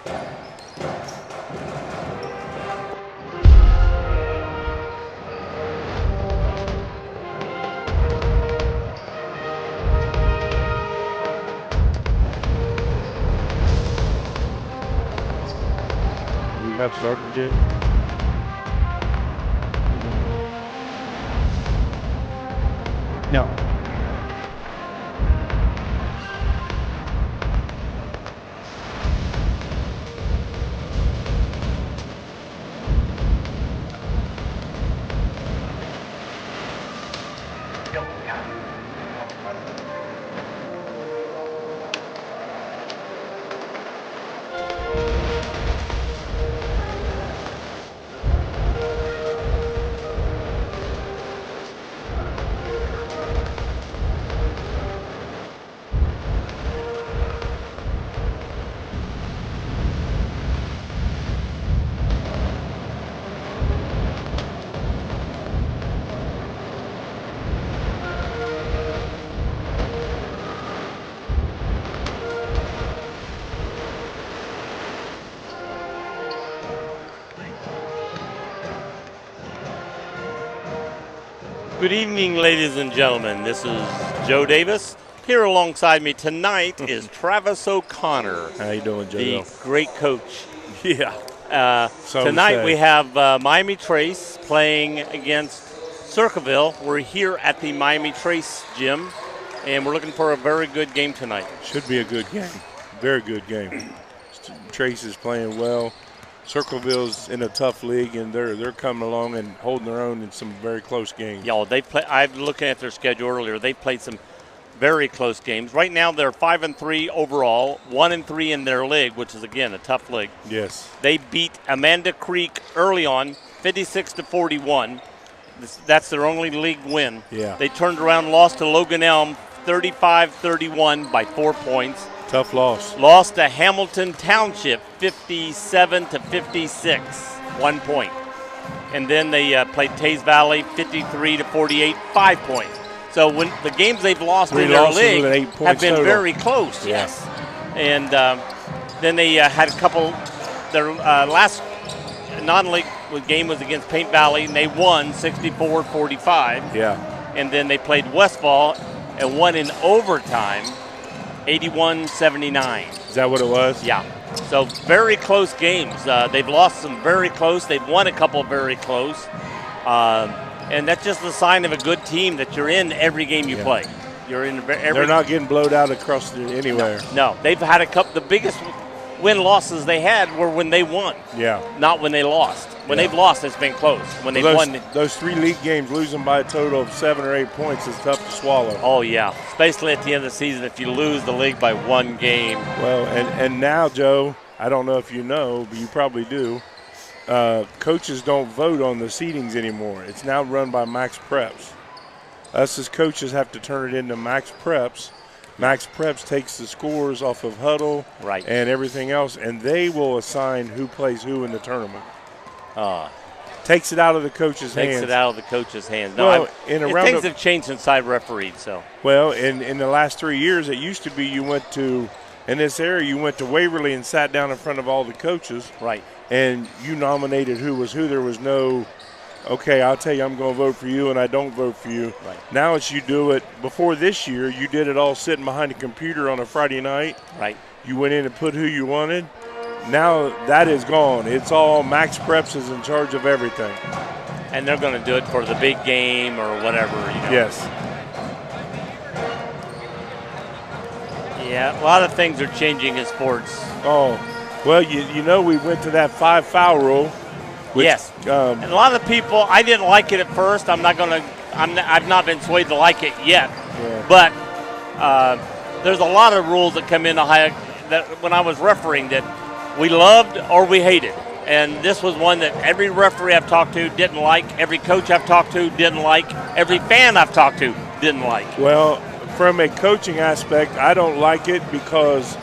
Have started yet? No. Good evening, ladies and gentlemen. This is Joe Davis. Here alongside me tonight is Travis O'Connor. How you doing, Joe? The great coach. Yeah. Tonight we have Miami Trace playing against Circleville. We're here at the Miami Trace gym, and we're looking for a very good game tonight. Should be a good game. Very good game. Trace is playing well. Circleville's in a tough league, and they're coming along and holding their own in some very close games. Yeah, I'm looking at their schedule earlier. They played some very close games. Right now, they're 5-3 overall, 1-3 in their league, which is again a tough league. Yes. They beat Amanda Creek early on, 56-41. That's their only league win. Yeah. They turned around, lost to Logan Elm, 35-31 by 4 points. Tough loss. Lost to Hamilton Township, 57-56, 1 point. And then they played Tays Valley, 53-48, 5 points. So when the games they've lost in their league have been very close. Yeah. Yes. And then they had a couple. Their last non-league game was against Paint Valley, and they won 64-45. Yeah. And then they played Westfall and won in overtime, 81-79. Is that what it was? Yeah. So very close games. They've lost some very close. They've won a couple very close. And that's just a sign of a good team that you're in every game you play. You're in every. They're not getting blowed out across anywhere. No, they've had a couple. The biggest win-losses they had were when they won. Yeah. Not when they lost. When they've lost, it's been close. When they've won. Those 3 league games, losing by a total of 7 or 8 points is tough to swallow. Oh, yeah. Especially at the end of the season if you lose the league by 1 game. Well, and now, Joe, I don't know if you know, but you probably do. Coaches don't vote on the seedings anymore. It's now run by Max Preps. Us as coaches have to turn it into Max Preps. Max Preps takes the scores off of Huddle and everything else, and they will assign who plays who in the tournament. Takes it out of the coach's hands. Takes it out of the coach's hands. No, well, things have changed since I refereed. So. Well, in the last 3 years, it used to be you went to, in this area, you went to Waverly and sat down in front of all the coaches. Right. And you nominated who was who. There was no, okay, I'll tell you I'm going to vote for you and I don't vote for you. Right. Now it's you do it. Before this year, you did it all sitting behind a computer on a Friday night. Right. You went in and put who you wanted. Now that is gone. It's all Max Preps is in charge of everything. And they're going to do it for the big game or whatever. You know. Yes. Yeah, a lot of things are changing in sports. Oh, well, you know we went to that 5-foul rule. Which, yes. And a lot of people, I didn't like it at first. I've not been swayed to like it yet. Yeah. But there's a lot of rules that come in that when I was refereeing that we loved or we hated. And this was one that every referee I've talked to didn't like, every coach I've talked to didn't like, every fan I've talked to didn't like. Well, from a coaching aspect, I don't like it because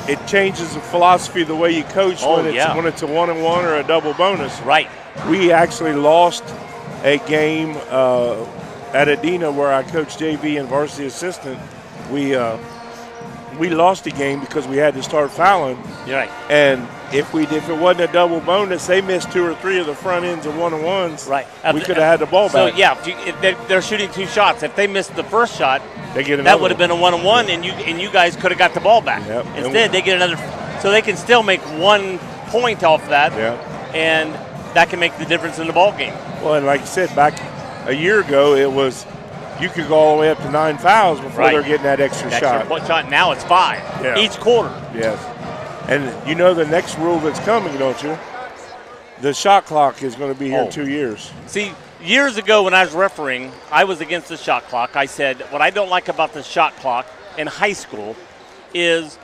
it changes the philosophy of the way you coach when it's a 1-and-1 or a double bonus. Right. We actually lost a game at Adena where I coached JV and varsity assistant. We we lost the game because we had to start fouling. You're right. And if it wasn't a double bonus, they missed 2 or 3 of the front ends of one-on-ones. Right. We could have had the ball back. So, yeah, if they're shooting 2 shots. If they missed the first shot, they get that would have been a one-on-one, and you guys could have got the ball back. Yep. Instead, they get another. So they can still make 1 point off that, and that can make the difference in the ball game. Well, and like you said, back a year ago, it was you could go all the way up to 9 fouls before they're getting that extra shot. Shot. Now it's 5 each quarter. Yes. And you know the next rule that's coming, don't you? The shot clock is going to be here in 2 years. See, years ago when I was refereeing, I was against the shot clock. I said, what I don't like about the shot clock in high school is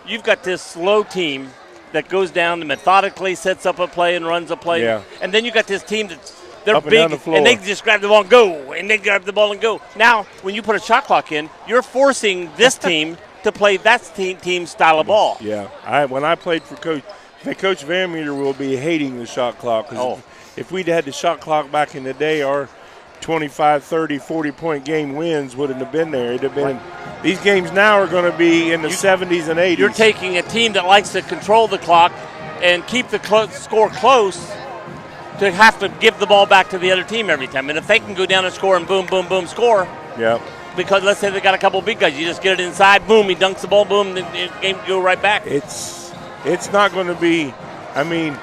you've got this slow team that goes down and methodically sets up a play and runs a play. Yeah. And then you got this team they're up and big down the floor. and they just grab the ball and go, and they grab the ball and go. Now, when you put a shot clock in, you're forcing this team to play that team style of ball. Yeah. When I played for Coach Van Meter will be hating the shot clock. If we'd had the shot clock back in the day, our 25, 30, 40-point game wins wouldn't have been there. It'd have been these games now are going to be in the 70s and 80s. You're taking a team that likes to control the clock and keep the score close to have to give the ball back to the other team every time. And if they can go down and score and boom, boom, boom, score. Yeah. Because let's say they got a couple of big guys. You just get it inside, boom, he dunks the ball, boom, the game can go right back. It's not going to be, I mean,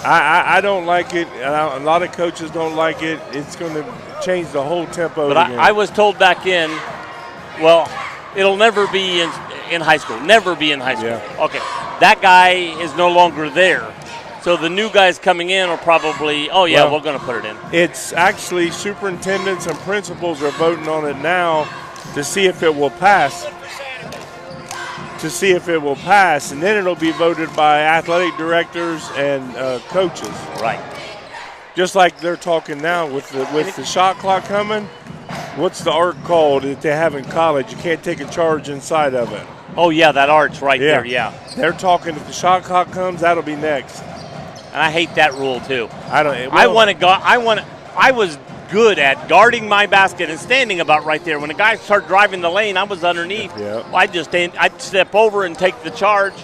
I don't like it. A lot of coaches don't like it. It's going to change the whole tempo. But I was told back in, well, it'll never be in high school. Never be in high school. Yeah. Okay, that guy is no longer there. So the new guys coming in are probably, we're going to put it in. It's actually superintendents and principals are voting on it now to see if it will pass. And then it'll be voted by athletic directors and coaches. Right. Just like they're talking now with the shot clock coming. What's the arc called that they have in college? You can't take a charge inside of it. Oh, yeah, that arch right there, yeah. They're talking if the shot clock comes, that'll be next. And I hate that rule too. I was good at guarding my basket and standing about right there. When the guy started driving the lane, I was underneath. Yep. I'd step over and take the charge.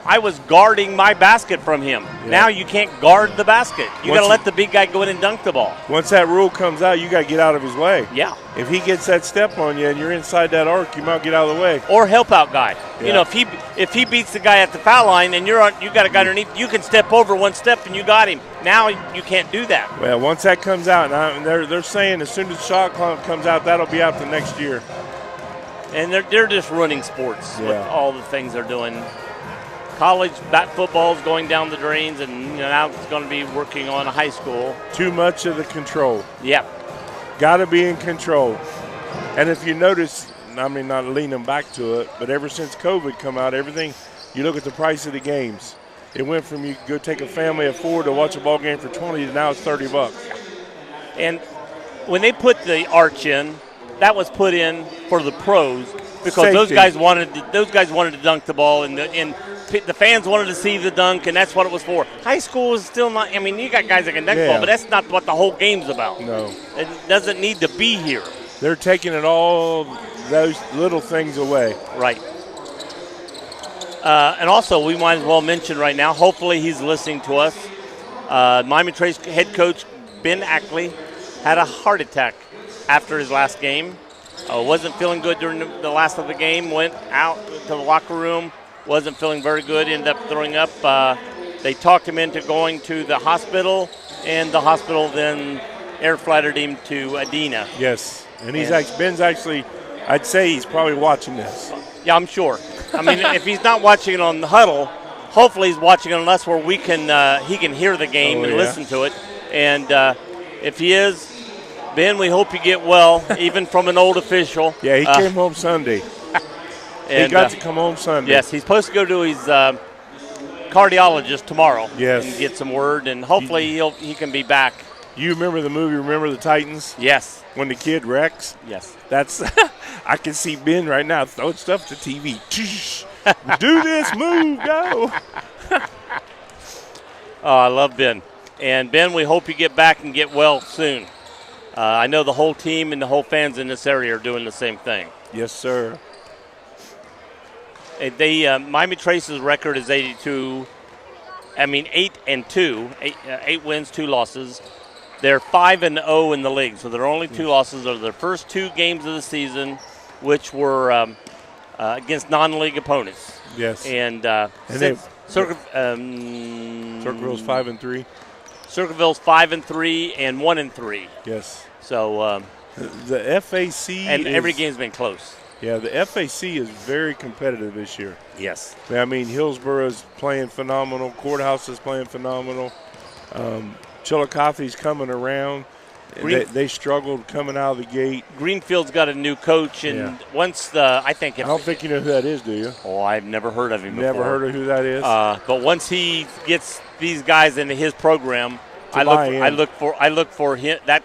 I was guarding my basket from him. Yep. Now you can't guard the basket. You got to let the big guy go in and dunk the ball. Once that rule comes out, you got to get out of his way. Yeah. If he gets that step on you and you're inside that arc, you might get out of the way. Or help out guy. Yeah. You know, if he beats the guy at the foul line and you got a guy underneath, you can step over one step and you got him. Now you can't do that. Well, once that comes out, and they're saying as soon as the shot clock comes out, that'll be out the next year. And they're just running sports with all the things they're doing. College football is going down the drains, and now it's going to be working on high school. Too much of the control. Yep. Got to be in control. And if you notice, I mean, not leaning back to it, but ever since COVID come out, everything, you look at the price of the games. It went from you go take a family of 4 to watch a ball game for 20 to now it's $30. And when they put the arch in, that was put in for the pros because Safety. those guys wanted to dunk the ball, and the fans wanted to see the dunk, and that's what it was for. High school is still not. I mean, you got guys that can dunk the ball, but that's not what the whole game's about. No, it doesn't need to be here. They're taking it all those little things away. Right. And also, we might as well mention right now. Hopefully, he's listening to us. Miami Trace head coach Ben Ackley had a heart attack after his last game. Wasn't feeling good during the last of the game. Went out to the locker room. Wasn't feeling very good. Ended up throwing up. They talked him into going to the hospital, and the hospital then air flighted him to Adena. Yes, and Ben's actually, I'd say he's probably watching this. Yeah, I'm sure. I mean, if he's not watching it on the huddle, hopefully he's watching it on us where he can hear the game and listen to it. And if he is, Ben, we hope you get well, even from an old official. Yeah, he came home Sunday. He got to come home Sunday. Yes, he's supposed to go to his cardiologist tomorrow. Yes. And get some word, and hopefully he can be back. You remember the movie Remember the Titans? Yes. When the kid wrecks? Yes. That's I can see Ben right now throwing stuff to TV. Do this, move, go. Oh, I love Ben. And Ben, we hope you get back and get well soon. I know the whole team and the whole fans in this area are doing the same thing. Yes, sir. Miami Trace's record is 82. 8-2, 8 wins, 2 losses. They're 5-0 in the league, so their only 2 losses are their first 2 games of the season, which were against non-league opponents. Yes. And Circleville's 5-3. Circleville's 5-3 and 1-3. Yes. So the FAC and every game's been close. Yeah, the FAC is very competitive this year. Yes. I mean, Hillsboro's playing phenomenal. Courthouse is playing phenomenal. Chillicothe's coming around. They struggled coming out of the gate. Greenfield's got a new coach, and once I don't think you know who that is, do you? Oh, I've never heard of him. Never heard of who that is. But once he gets these guys into his program, I look for that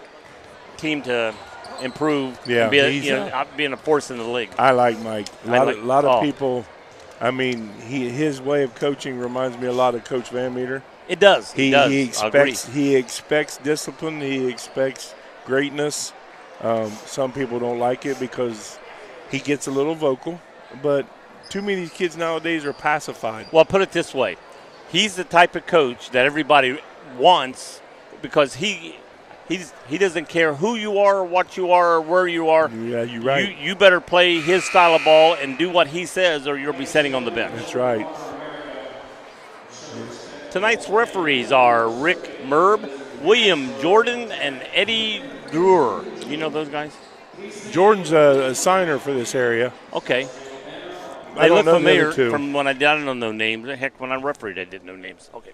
team to improve. Yeah, and being a force in the league. I like Mike. A lot of people. I mean, his way of coaching reminds me a lot of Coach Van Meter. It does. He expects discipline. He expects greatness. Some people don't like it because he gets a little vocal, but too many kids nowadays are pacified. Well, put it this way. He's the type of coach that everybody wants because he doesn't care who you are, or what you are, or where you are. Yeah, you're right. You better play his style of ball and do what he says, or you'll be sitting on the bench. That's right. Tonight's referees are Rick Merb, William Jordan, and Eddie Brewer. You know those guys? Jordan's a signer for this area. Okay. I They don't look know familiar the other two. from when I didn't know names. Heck, when I refereed, I didn't know names. Okay.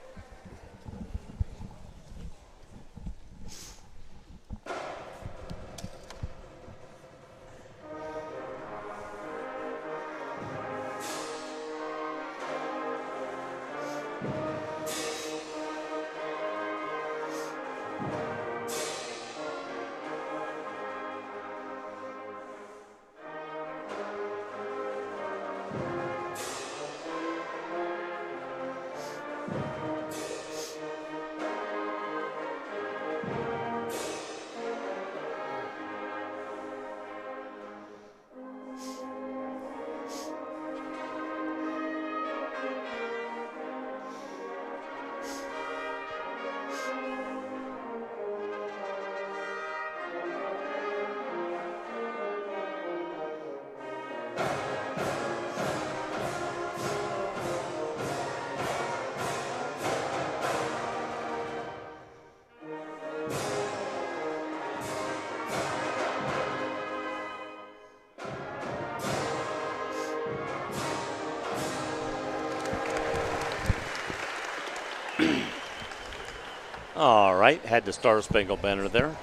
All right, had the Star Spangled Banner there.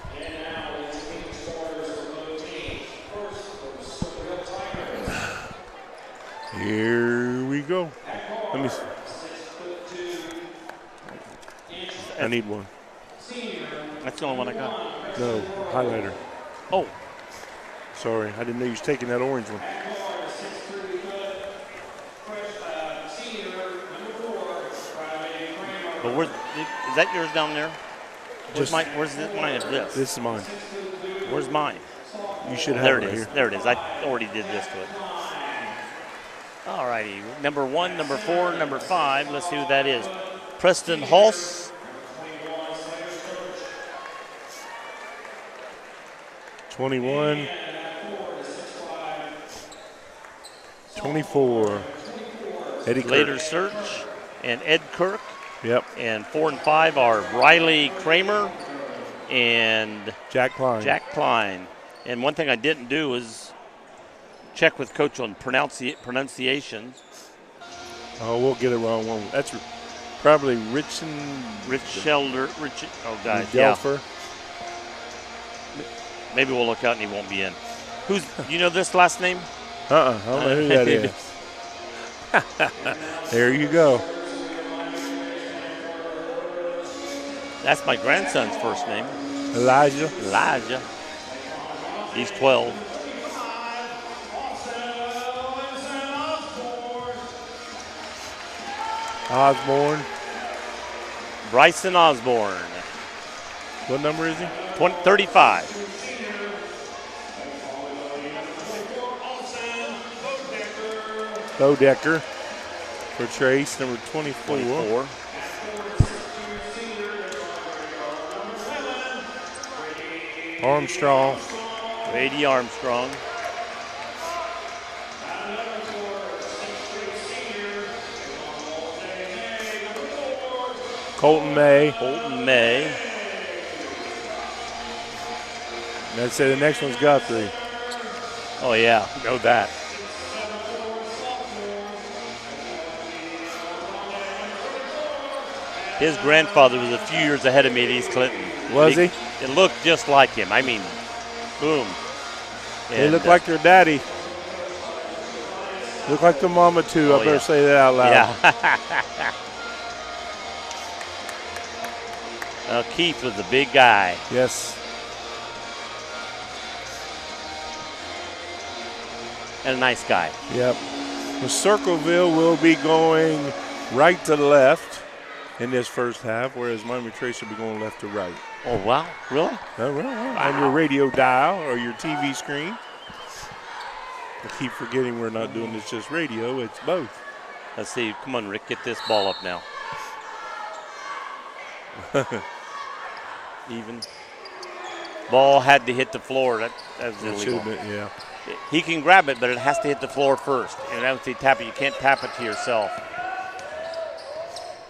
Here we go. Let me see. I need one. That's the only one I got. No, highlighter. Oh. Sorry, I didn't know you was taking that orange one. But is that yours down there? Where's mine of this? This is mine. Where's mine? You should have there it is. here. There it is. I already did this to it. All righty. Number 1, number 4, number 5. Let's see who that is. Preston Hulse. $21. 24. Eddie Kirk. Later Search and Ed Kirk. Yep. And 4 and 5 are Riley Kramer and Jack Klein. And one thing I didn't do is check with Coach on pronunciation. Oh, we'll get it wrong. That's probably Rich. Oh, guys. Delfer. Yeah. Maybe we'll look out and he won't be in. You know this last name? I don't know who that is. There you go. That's my grandson's first name. Elijah. He's 12. Osborne. Bryson Osborne. What number is he? 35. Bodecker for Trace, number 24. Armstrong. Grady Armstrong. Colton May. And I'd say the next one's Guthrie. Oh, yeah. Know that. His grandfather was a few years ahead of me at East Clinton. Was he? It looked just like him. I mean, boom. They look like their daddy. Look like the mama, too. I better say that out loud. Yeah. Keith was a big guy. Yes. And a nice guy. Yep. The Circleville will be going right to left in this first half, whereas Miami Trace will be going left to right. Oh, wow. Really? Oh, well, on your radio dial or your TV screen. I keep forgetting we're not doing this just radio. It's both. Let's see. Come on, Rick. Get this ball up now. Even. Ball had to hit the floor. That was illegal. Should have been, yeah. He can grab it, but it has to hit the floor first. And once you tap it, you can't tap it to yourself.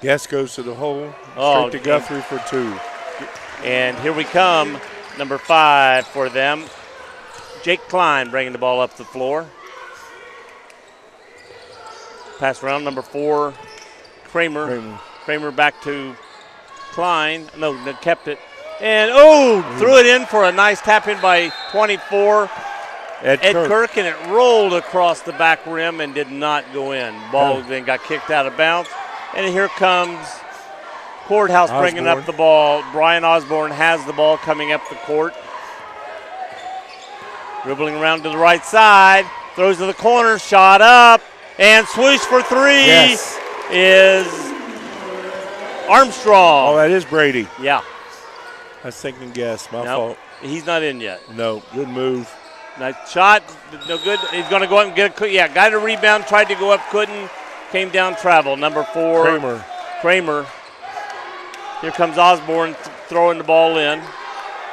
Guess goes to the hole. Straight to Guthrie for 2. And here we come. Number 5 for them. Jake Klein bringing the ball up the floor. Pass around. Number 4, Kramer. Kramer back to Klein. No, kept it. And, threw it in for a nice tap in by 24. Ed Kirk, and it rolled across the back rim and did not go in. Ball then got kicked out of bounds. And here comes Courthouse bringing up the ball. Brian Osborne has the ball coming up the court. Dribbling around to the right side. Throws to the corner, shot up, and swoosh for 3 is Armstrong. Oh, that is Brady. Yeah. I was thinking guess. My fault. He's not in yet. No, good move. Nice shot, no good. He's going to go up and get a got a rebound, tried to go up, couldn't. Came down travel. Number 4, Kramer. Here comes Osborne throwing the ball in.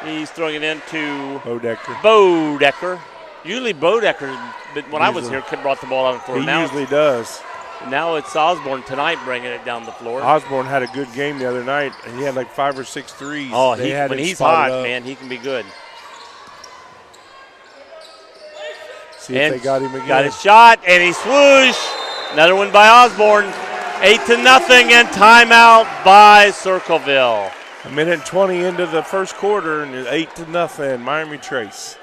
He's throwing it into Bodecker. Usually Bodecker, but when I was here, brought the ball out of the floor. He usually does. Now it's Osborne tonight bringing it down the floor. Osborne had a good game the other night, and he had like 5 or 6 threes. Oh, when he's hot, man, he can be good. See if they got him again. Got his shot, and he swoosh. Another one by Osborne. 8-0, and timeout by Circleville. 1:20 into the first quarter, and it's 8-0, Miami Trace.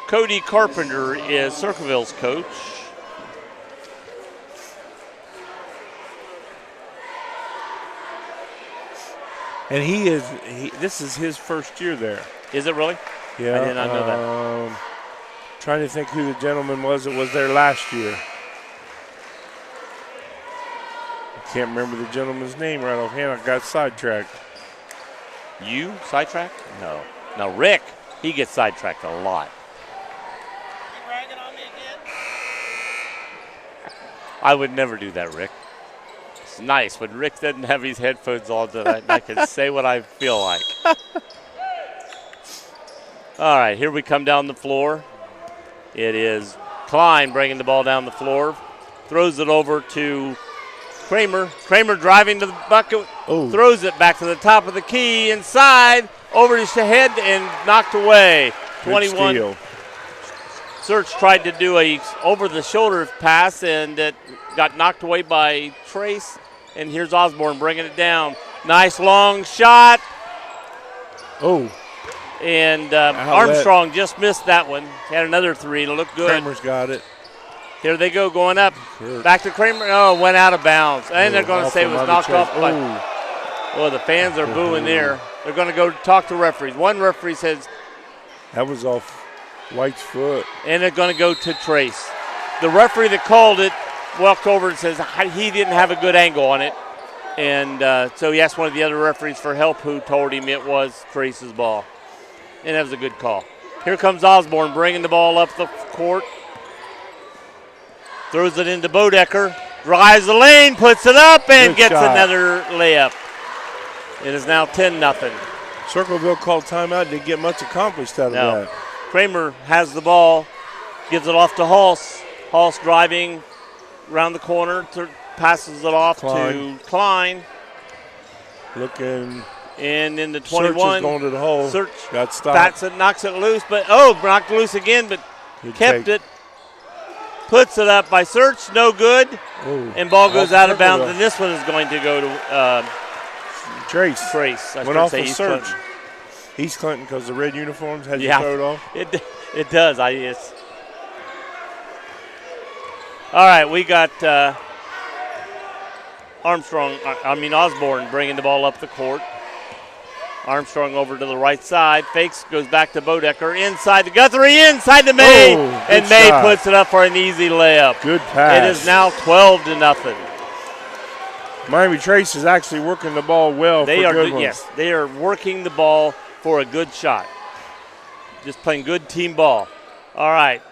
Cody Carpenter is Circleville's coach. And this is his first year there. Is it really? Yeah. I did not know that. Trying to think who the gentleman was that was there last year. I can't remember the gentleman's name right offhand. I got sidetracked. You sidetracked? No. Now Rick, he gets sidetracked a lot. You ragging on me again? I would never do that, Rick. It's nice when Rick doesn't have his headphones on tonight and I can say what I feel like. All right, here we come down the floor. It is Klein bringing the ball down the floor. Throws it over to Kramer. Kramer driving to the bucket. Throws it back to the top of the key. Inside. Over his head and knocked away. 21. Search tried to do a over-the-shoulder pass, and it got knocked away by Trace. And here's Osborne bringing it down. Nice long shot. And Armstrong just missed that one. Had another 3. It looked good. Kramer's got it. Here they go, going up. Back to Kramer. Oh, went out of bounds. And they're going to say it was knocked off by. Oh, the fans are booing there. They're going to go talk to referees. One referee says that was off White's foot. And they're going to go to Trace. The referee that called it walked over and says he didn't have a good angle on it. And so he asked one of the other referees for help, who told him it was Trace's ball. And that was a good call. Here comes Osborne bringing the ball up the court. Throws it into Bodecker. Drives the lane, puts it up, and Good gets shot. another layup. It is now 10-0. Circleville called timeout. Didn't get much accomplished out of No. that. Kramer has the ball, gives it off to Hulse. Hulse driving around the corner, passes it off to Klein. Looking. And in the Search 21. is going to the hole. Search got stopped. bats it, knocks it loose, but knocked loose again, but Good kept take. it. Puts it up by Search, no good. Ooh. And ball goes Off out of bounds, Circleville. and this one is going to go to Trace. Trace. I Went should off say of East Search. Clinton. East Clinton because the red uniforms had Yeah. to throw it off. It does. All right, we got Osborne bringing the ball up the court. Armstrong over to the right side. Fakes, goes back to Bodecker. Inside to Guthrie, inside to May. Oh, and good May shot. puts it up for an easy layup. Good pass. It is now 12-0. Miami Trace is actually working the ball well They for are good ones. yes, they are working the ball for a good shot. Just playing good team ball. All right.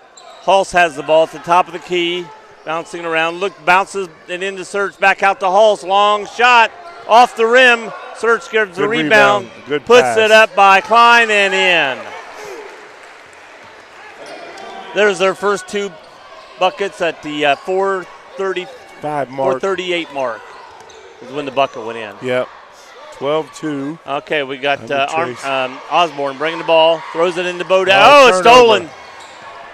Hulse has the ball at the top of the key, bouncing around. Bounces it into Search, back out to Hulse. Long shot off the rim. Search gives the Good rebound. Good puts pass. it up by Klein and in. There's their first two buckets at the 4:35 mark. 4:38 mark. Is when the bucket went in. Yep. 12-2. Okay, we got Trace. Osborne bringing the ball, throws it into Bodecker. It's Turnover. stolen.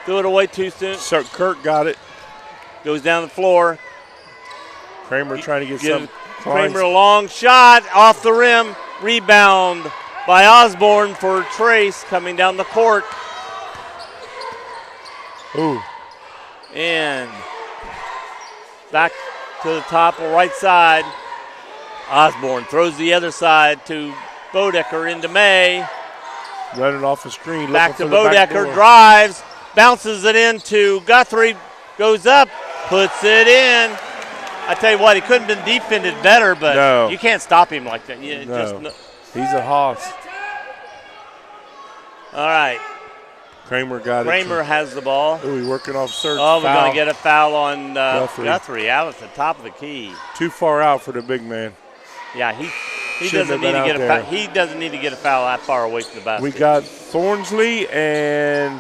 Threw it away too soon. Sir Kirk got it. Goes down the floor. Kramer trying to get Give some. Kramer a long shot off the rim. Rebound by Osborne for Trace coming down the court. Ooh. And back to the top right side. Osborne throws the other side to Bodecker into May. Running off the screen. Back to looking for the back Bodecker, door. drives, bounces it into Guthrie, goes up, puts it in. I tell you what, he couldn't have been defended better, but No. you can't stop him like that. No. He's a hoss. All right, Kramer got Kramer it. has the ball. Ooh, he's working off Search. Oh, we're Foul. going to get a foul on Guthrie. Guthrie out at the top of the key. Too far out for the big man. Yeah, he Shouldn't doesn't have need been to out get a there. foul. He doesn't need to get a foul that far away from the basket. We got Thornsley and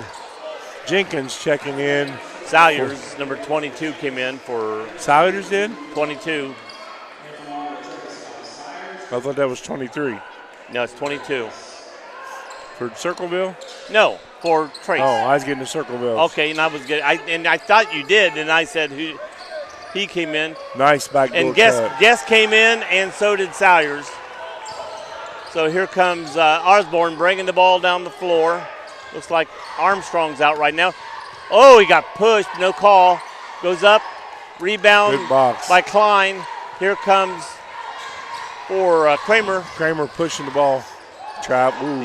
Jenkins checking in. Salyers, number 22, came in for Salyers did? 22. I thought that was 23. No, it's 22. For Circleville? No, for Trace. Oh, I was getting to Circleville. Okay, and I was good. I thought you did, and I said he came in. Nice backdoor And cut. Guest came in, and so did Salyers. So here comes Osborne bringing the ball down the floor. Looks like Armstrong's out right now. Oh, he got pushed, no call. Goes up, rebound Good box. by Klein. Here comes for Kramer. Kramer pushing the ball. Trap. Ooh.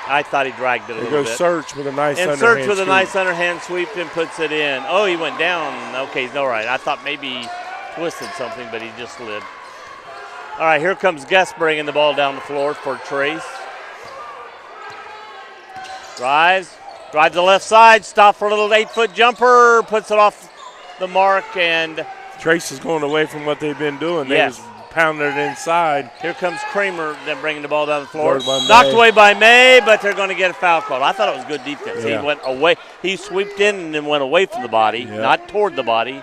I thought he dragged it a There little goes bit. Search with a nice And underhand Search with a sweep. nice underhand sweep and puts it in. Oh, he went down. Okay, he's all right. I thought maybe he twisted something, but he just slid. All right, here comes Guest bringing the ball down the floor for Trace. Drives to the left side, stop for a little 8-foot jumper, puts it off the mark, and Trace is going away from what they've been doing. They Yes. was pounding it inside. here comes Kramer then bringing the ball down the floor. Guarded by Knocked May. away by May, but they're going to get a foul call. I thought it was good defense. Yeah. He went away. He sweeped in and then went away from the body, Yeah. not toward the body,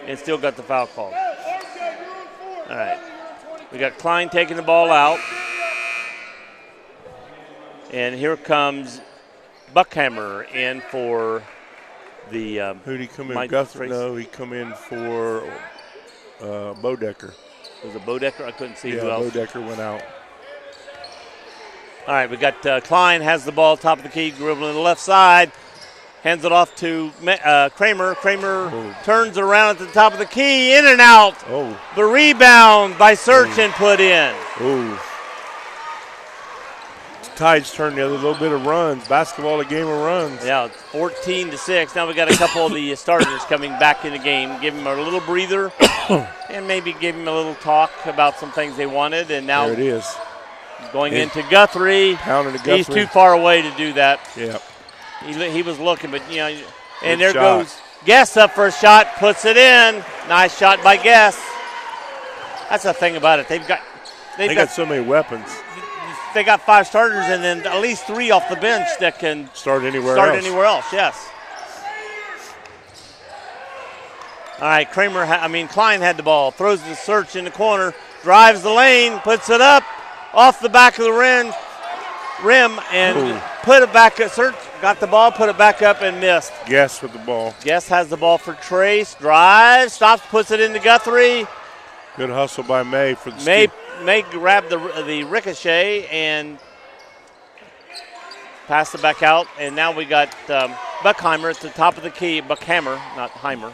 and still got the foul call. All right. We got Klein taking the ball out. And here comes Buckhammer in for the Who'd he come in? Mike Guthrie? Trace. No, he come in for Bodecker. was it Bodecker? I couldn't see Yeah, who else. Bodecker went out. All right, we got Klein has the ball, top of the key, dribbling to the left side. Hands it off to Kramer. Kramer turns it around at the top of the key, in and out. Oh, The rebound by Search and put in. ooh. Tides turned the other little bit of runs. Basketball, a game of runs. Yeah, it's 14-6. Now we got a couple of the starters coming back in the game. Give them a little breather and maybe give them a little talk about some things they wanted. And now There it is. going into Guthrie. Pounding to Guthrie. He's too far away to do that. Yeah. He was looking, but and Good there shot. goes Guess up for a shot, puts it in. Nice shot by Guess. That's the thing about it. They got so many weapons. They got 5 starters and then at least 3 off the bench that can start anywhere else. Yes. All right, Klein had the ball. Throws the search in the corner. Drives the lane. Puts it up. Off the back of the rim and put it back. Search got the ball, put it back up and missed. Guess with the ball. Guess has the ball for Trace. Drives. Stops. Puts it into Guthrie. Good hustle by May for the May grabbed the ricochet and passed it back out. And now we got Buckheimer at the top of the key. Buckhammer, not Heimer.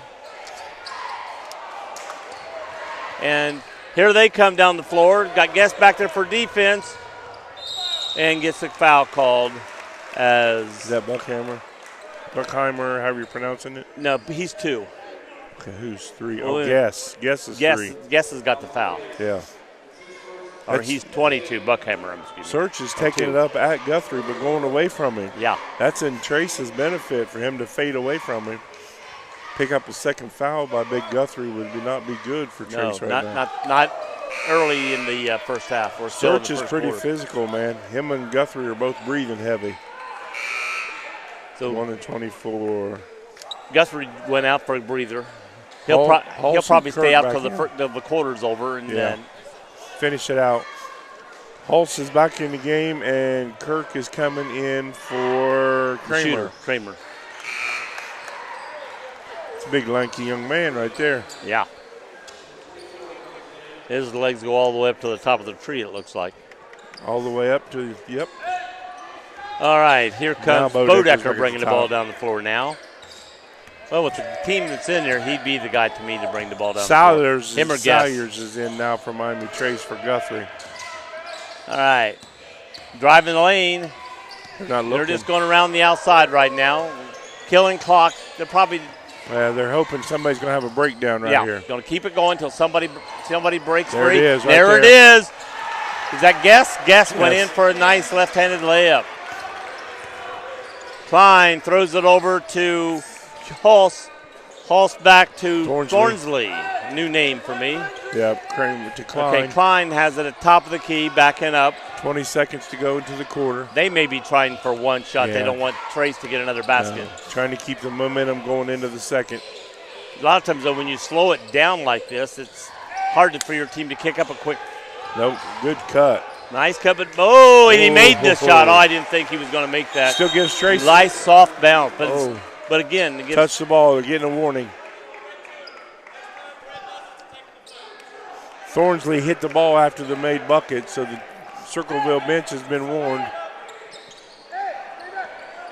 And here they come down the floor. Got Guest back there for defense. And gets a foul called as... Is that Buckhammer? Buckheimer, however you're pronouncing it? No, he's 2. Okay, who's 3? Oh, Guess. Guess is 3. Guess has got the foul. Yeah. Or he's 22, Buckhammer. Search is taking it up at Guthrie, but going away from him. Yeah. That's in Trace's benefit for him to fade away from him. Pick up a second foul by Big Guthrie would not be good for Trace now. Not early in the first half. Search is pretty physical, man. Him and Guthrie are both breathing heavy. So 1 and 24. Guthrie went out for a breather. He'll probably stay out till the quarter's over and then finish it out. Hulse is back in the game, and Kirk is coming in for Kramer. It's a big, lanky young man right there. Yeah. His legs go all the way up to the top of the tree, it looks like. All the way up to, yep. All right, here comes Bodecker bringing the ball down the floor now. Well, with the team that's in there, he'd be the guy to me to bring the ball down the floor. Salyers is in now for Miami Trace for Guthrie. All right. Driving the lane. They're just going around the outside right now. Killing clock. They're hoping somebody's going to have a breakdown right here. Going to keep it going until somebody breaks there free. It is, there it is. Is that Guess? Guess went in for a nice left-handed layup. Klein throws it over to Hulse. Hulse back to Thornsley. New name for me. Yeah, Kramer to Klein. Okay, Klein has it at top of the key, backing up. 20 seconds to go into the quarter. They may be trying for one shot. Yeah. They don't want Trace to get another basket. Trying to keep the momentum going into the second. A lot of times, though, when you slow it down like this, it's hard for your team to kick up a quick. Nope, good cut. Nice cut, but and he made the shot. Oh, I didn't think he was going to make that. Still gives Trace. Nice soft bounce, but again, touch the ball. They're getting a warning. Thornsley hit the ball after the made bucket, so the Circleville bench has been warned.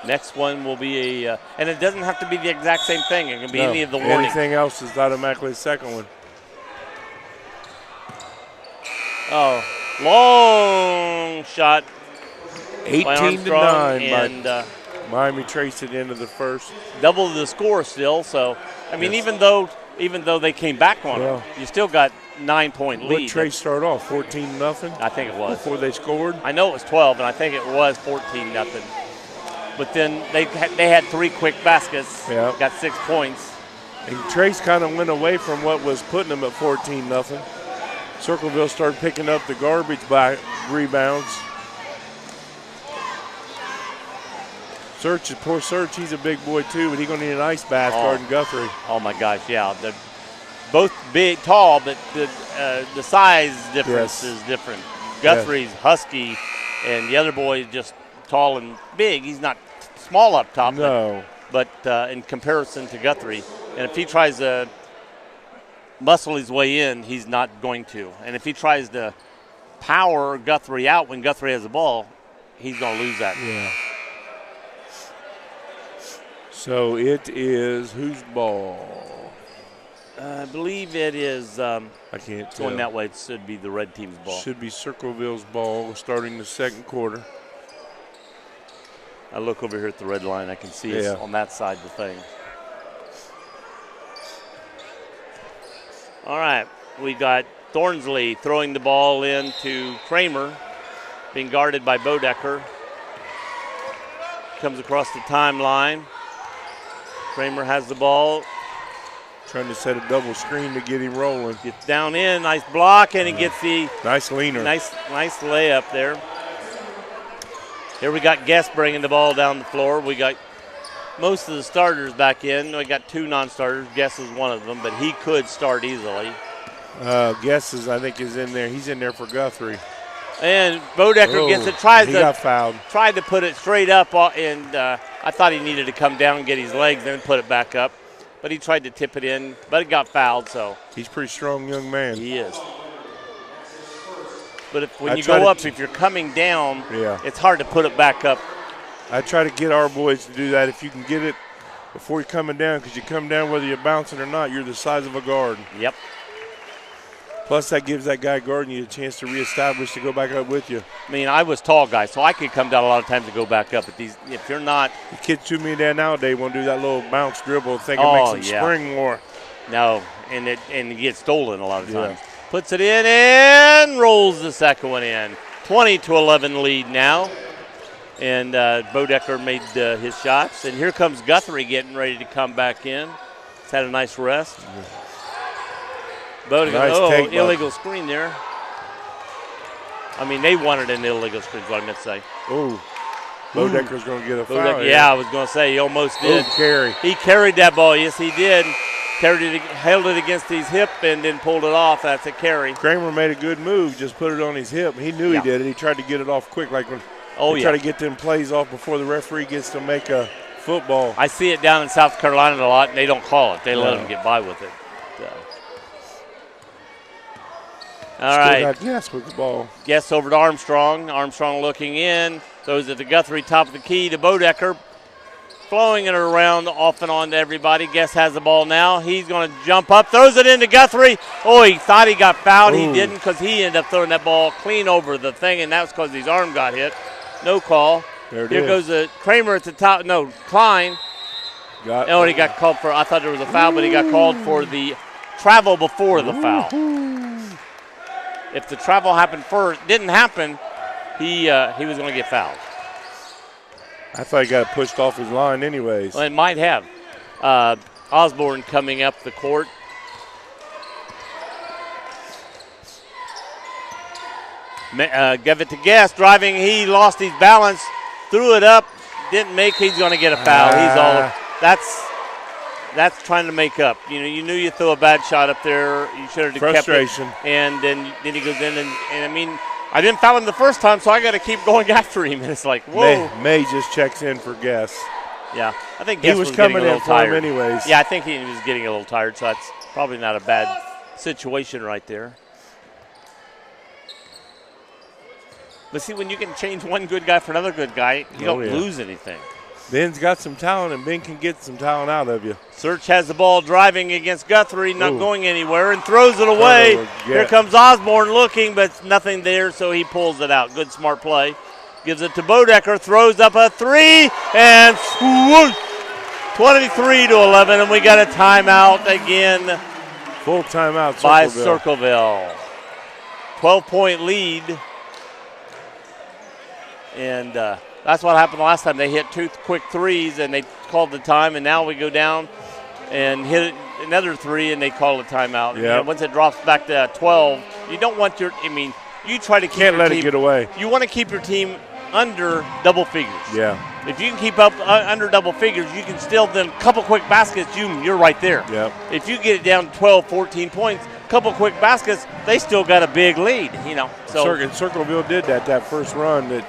Next one will be and it doesn't have to be the exact same thing. It can be any of the warnings. Anything else is automatically a second one. Oh, long shot. 18-9 and Miami Trace at the end of the first. Double the score still. So I mean, even though they came back on it, you still got 9-point lead. What Trace start off 14-0? I think it was before they scored. I know it was 12, and I think it was 14-0. But then they had 3 quick baskets. Yeah. Got 6 points. And Trace kind of went away from what was putting them at 14-0. Circleville started picking up the garbage by rebounds. Poor Search, he's a big boy too, but he's going to need an ice bath guarding Guthrie. Oh my gosh, yeah. They're both big, tall, but the size difference is different. Guthrie's husky, and the other boy is just tall and big. He's not small up top. No. But in comparison to Guthrie, and if he tries to muscle his way in, he's not going to. And if he tries to power Guthrie out when Guthrie has the ball, he's going to lose that. Yeah. So it is whose ball? I believe it is. I can't tell. Going that way, it should be the red team's ball. Should be Circleville's ball starting the second quarter. I look over here at the red line. I can see it's on that side of the thing. All right, we got Thornsley throwing the ball into Kramer, being guarded by Bodecker. Comes across the timeline. Kramer has the ball. Trying to set a double screen to get him rolling. Gets down in, nice block, and he gets the nice leaner. Nice layup there. Here we got Guest bringing the ball down the floor. We got most of the starters back in. We got 2 non-starters. Guest is one of them, but he could start easily. Guest I think is in there. He's in there for Guthrie. And Bodecker gets it. He got fouled. Tried to put it straight up, and I thought he needed to come down and get his legs, then put it back up. But he tried to tip it in, but it got fouled. So he's a pretty strong young man. He is. But when you go up, if you're coming down, it's hard to put it back up. I try to get our boys to do that. If you can get it before you're coming down, because you come down whether you're bouncing or not, you're the size of a guard. Yep. Plus, that gives that guy guarding you a chance to reestablish to go back up with you. I mean, I was tall guy, so I could come down a lot of times to go back up. But if you're not, the kids too many nowadays want to do that little bounce dribble, think it makes them spring more. No, and it gets stolen a lot of times. Puts it in and rolls the second one in. 20-11 lead now, and Bodecker made his shots. And here comes Guthrie getting ready to come back in. He's had a nice rest. Bodecker, illegal screen there. I mean, they wanted an illegal screen, is what I meant to say. Oh, Bodecker's going to get a foul. Yeah, I was going to say, he almost did. Carry. He carried that ball. Yes, he did. Carried it, held it against his hip, and then pulled it off. That's a carry. Kramer made a good move, just put it on his hip. He knew he did it. He tried to get it off quick, like when try to get them plays off before the referee gets to make a football. I see it down in South Carolina a lot, and they don't call it. They let them get by with it. All right. Got Guess with the ball. Guess over to Armstrong. Armstrong looking in. Throws it to Guthrie, top of the key to Bodecker. Flowing it around off and on to everybody. Guess has the ball now. He's going to jump up. Throws it into Guthrie. Oh, he thought he got fouled. He didn't, because he ended up throwing that ball clean over the thing, and that was because his arm got hit. No call. Here goes the Kramer at the top. No, Klein. He got called for. I thought there was a foul, but he got called for the travel before the foul. If the travel happened first, didn't happen, he was going to get fouled. I thought he got pushed off his line anyways. Well, it might have. Osborne coming up the court. Give it to Guest, driving. He lost his balance, threw it up, didn't make. He's going to get a foul. He's all. That's trying to make up. You knew you threw a bad shot up there. You should have kept it. And then he goes in, and I mean, I didn't foul him the first time, so I got to keep going after him. And it's like, whoa. May just checks in for Guess. Yeah, I think Guess he was coming in for him anyways. Yeah, I think he was getting a little tired, so that's probably not a bad situation right there. But see, when you can change one good guy for another good guy, you don't lose anything. Ben's got some talent, and Ben can get some talent out of you. Search has the ball driving against Guthrie, not going anywhere, and throws it away. Here comes Osborne looking, but nothing there, so he pulls it out. Good, smart play. Gives it to Bodecker, throws up a three, and swoosh! 23-11, and we got a timeout again. Full timeout by Circleville. 12-point lead. And that's what happened last time. They hit 2 quick threes, and they called the time, and now we go down and hit another 3, and they call a timeout. Yeah. Once it drops back to 12, you don't want you try to keep Can't your let team, it get away. You want to keep your team under double figures. Yeah. If you can keep up under double figures, you can still then couple quick baskets, you're right there. Yeah. If you get it down 12, 14 points, couple quick baskets, they still got a big lead, So Circleville did that first run.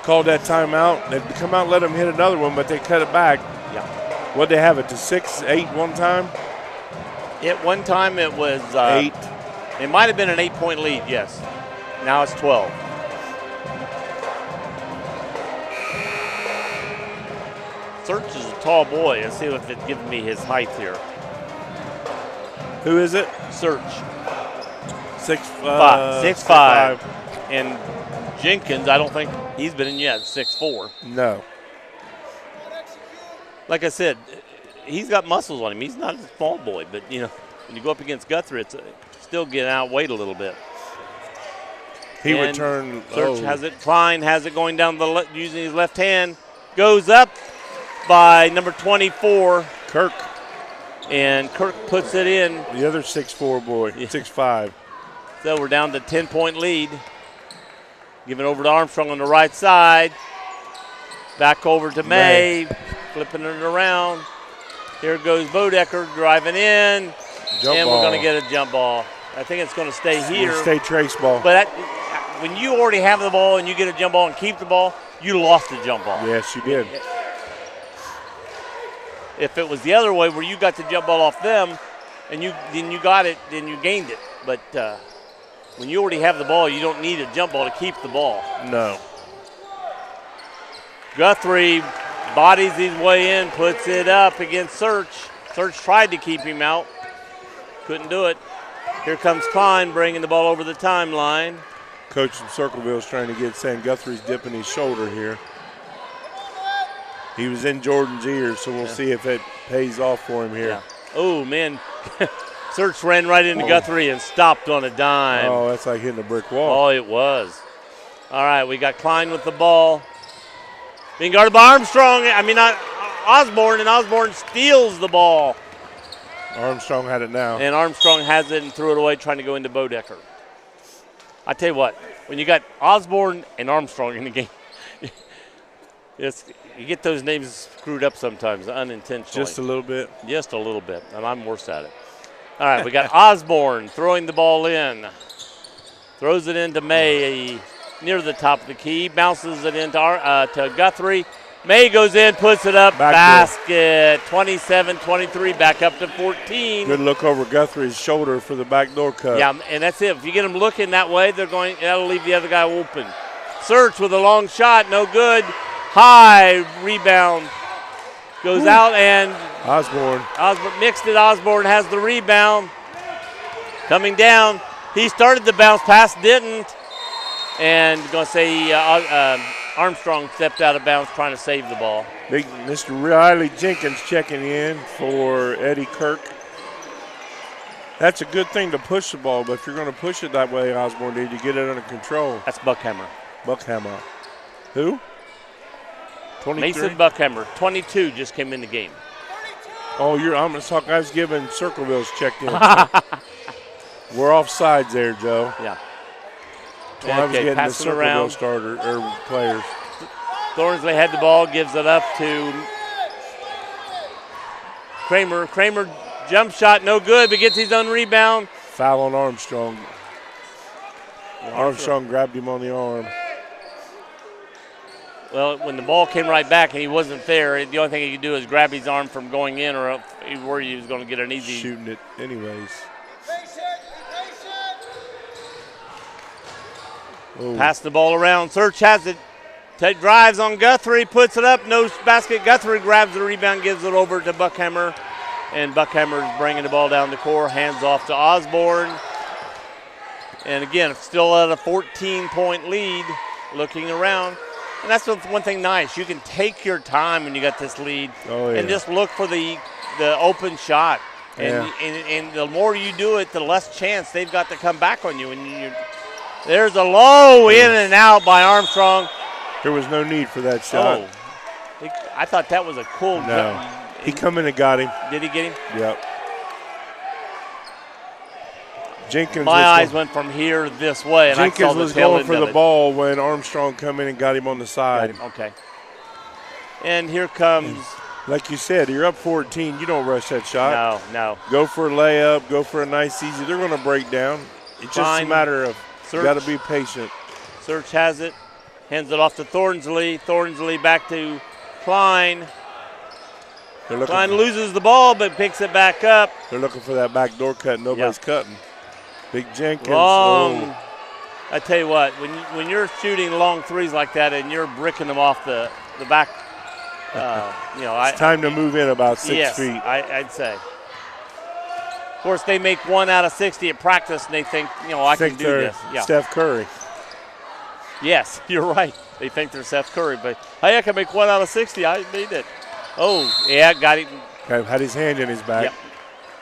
Called that timeout. They come out and let them hit another one, but they cut it back. Yeah. What'd they have it to 6, 8 one time? At one time it was 8. It might have been an 8-point lead, yes. Now it's 12. Search is a tall boy. Let's see if it gives me his height here. Who is it? Search. 6'5". And Jenkins, I don't think he's been in yet, 6'4". No. Like I said, he's got muscles on him. He's not a small boy, but when you go up against Guthrie, it's still getting outweighed a little bit. He returned. Search has it. Klein has it going down using his left hand. Goes up. by number 24. Kirk. And Kirk puts it in. The other 6'4" boy, 6'5". So we're down to 10-point lead. Give it over to Armstrong on the right side. Back over to May. Flipping it around. Here goes Bodecker driving in. Jump and ball. we're going to get a jump ball. I think it's going to stay here. Stay trace ball. But when you already have the ball and you get a jump ball and keep the ball, you lost the jump ball. Yes, you did. If it was the other way where you got the jump ball off them and then you got it, then you gained it. But when you already have the ball, you don't need a jump ball to keep the ball. No. Guthrie bodies his way in, puts it up against Search. Search tried to keep him out. Couldn't do it. Here comes Klein bringing the ball over the timeline. Coach from Circleville is trying to get saying Guthrie's dipping his shoulder here. He was in Jordan's ears, so we'll see if it pays off for him here. Yeah. Oh, man. Search ran right into Guthrie and stopped on a dime. Oh, that's like hitting a brick wall. Oh, it was. All right, we got Klein with the ball. Being guarded by Armstrong. Not Osborne, and Osborne steals the ball. Armstrong had it now. And Armstrong has it and threw it away trying to go into Bodecker. I tell you what, when you got Osborne and Armstrong in the game, you get those names screwed up sometimes unintentionally. Just a little bit. Just a little bit, and I'm worse at it. All right, we got Osborne throwing the ball in. Throws it into May near the top of the key. Bounces it into to Guthrie. May goes in, puts it up, basket. 27-23, back up to 14. Good look over Guthrie's shoulder for the backdoor cut. Yeah, and that's it. If you get them looking that way, that'll leave the other guy open. Search with a long shot, no good. High rebound goes out, and Osborne mixed it. Osborne has the rebound. Coming down, he started the bounce pass, didn't, and going to say Armstrong stepped out of bounds trying to save the ball. Big Mr. Riley Jenkins checking in for Eddie Kirk. That's a good thing to push the ball, but if you're going to push it that way, Osborne did, you get it under control. That's Buckhammer. Buckhammer. Who? 23? Mason Buckhammer, 22, just came in the game. Oh, I'm going to talk. I was giving Circleville's checked in. We're off sides there, Joe. Yeah. I was getting the Circleville around. starter or players. Thornsley had the ball, gives it up to Kramer. Kramer jump shot, no good, but gets his own rebound. Foul on Armstrong. Armstrong grabbed him on the arm. Well, when the ball came right back and he wasn't there, the only thing he could do is grab his arm from going in, or he worried he was going to get an easy. Shooting it anyways. Pass the ball around. Search has it. Drives on Guthrie, puts it up. No basket. Guthrie grabs the rebound, gives it over to Buckhammer. And Buckhammer is bringing the ball down the court. Hands off to Osborne. And again, still at a 14-point lead. Looking around. And that's one thing nice. You can take your time when you got this lead and just look for the open shot. And the more you do it, the less chance they've got to come back on you. And there's a low in and out by Armstrong. There was no need for that shot. Oh, I thought that was a cool jump. He come in and got him. Did he get him? Yep. Jenkins. My eyes went from here this way, and Jenkins I saw the was tail going end for of the it. ball when Armstrong come in and got him on the side. Okay. And here comes. Like you said, you're up 14. You don't rush that shot. No. Go for a layup. Go for a nice easy. They're going to break down. It's just a matter of you got to be patient. Search has it. Hands it off to Thornsley. Thornsley back to Klein. Klein loses the ball but picks it back up. They're looking for that backdoor cut. Nobody's cutting. Big Jenkins. Long. I tell you what, when you're shooting long threes like that and you're bricking them off the back, it's time to move in about 6 feet. I'd say. Of course, they make 1 out of 60 at practice, and they think, I can do this. Yeah. Steph Curry. Yes, you're right. They think they're Steph Curry, but hey, I can make 1 out of 60. I made it. Oh, yeah, got it. Had his hand in his back. Yep.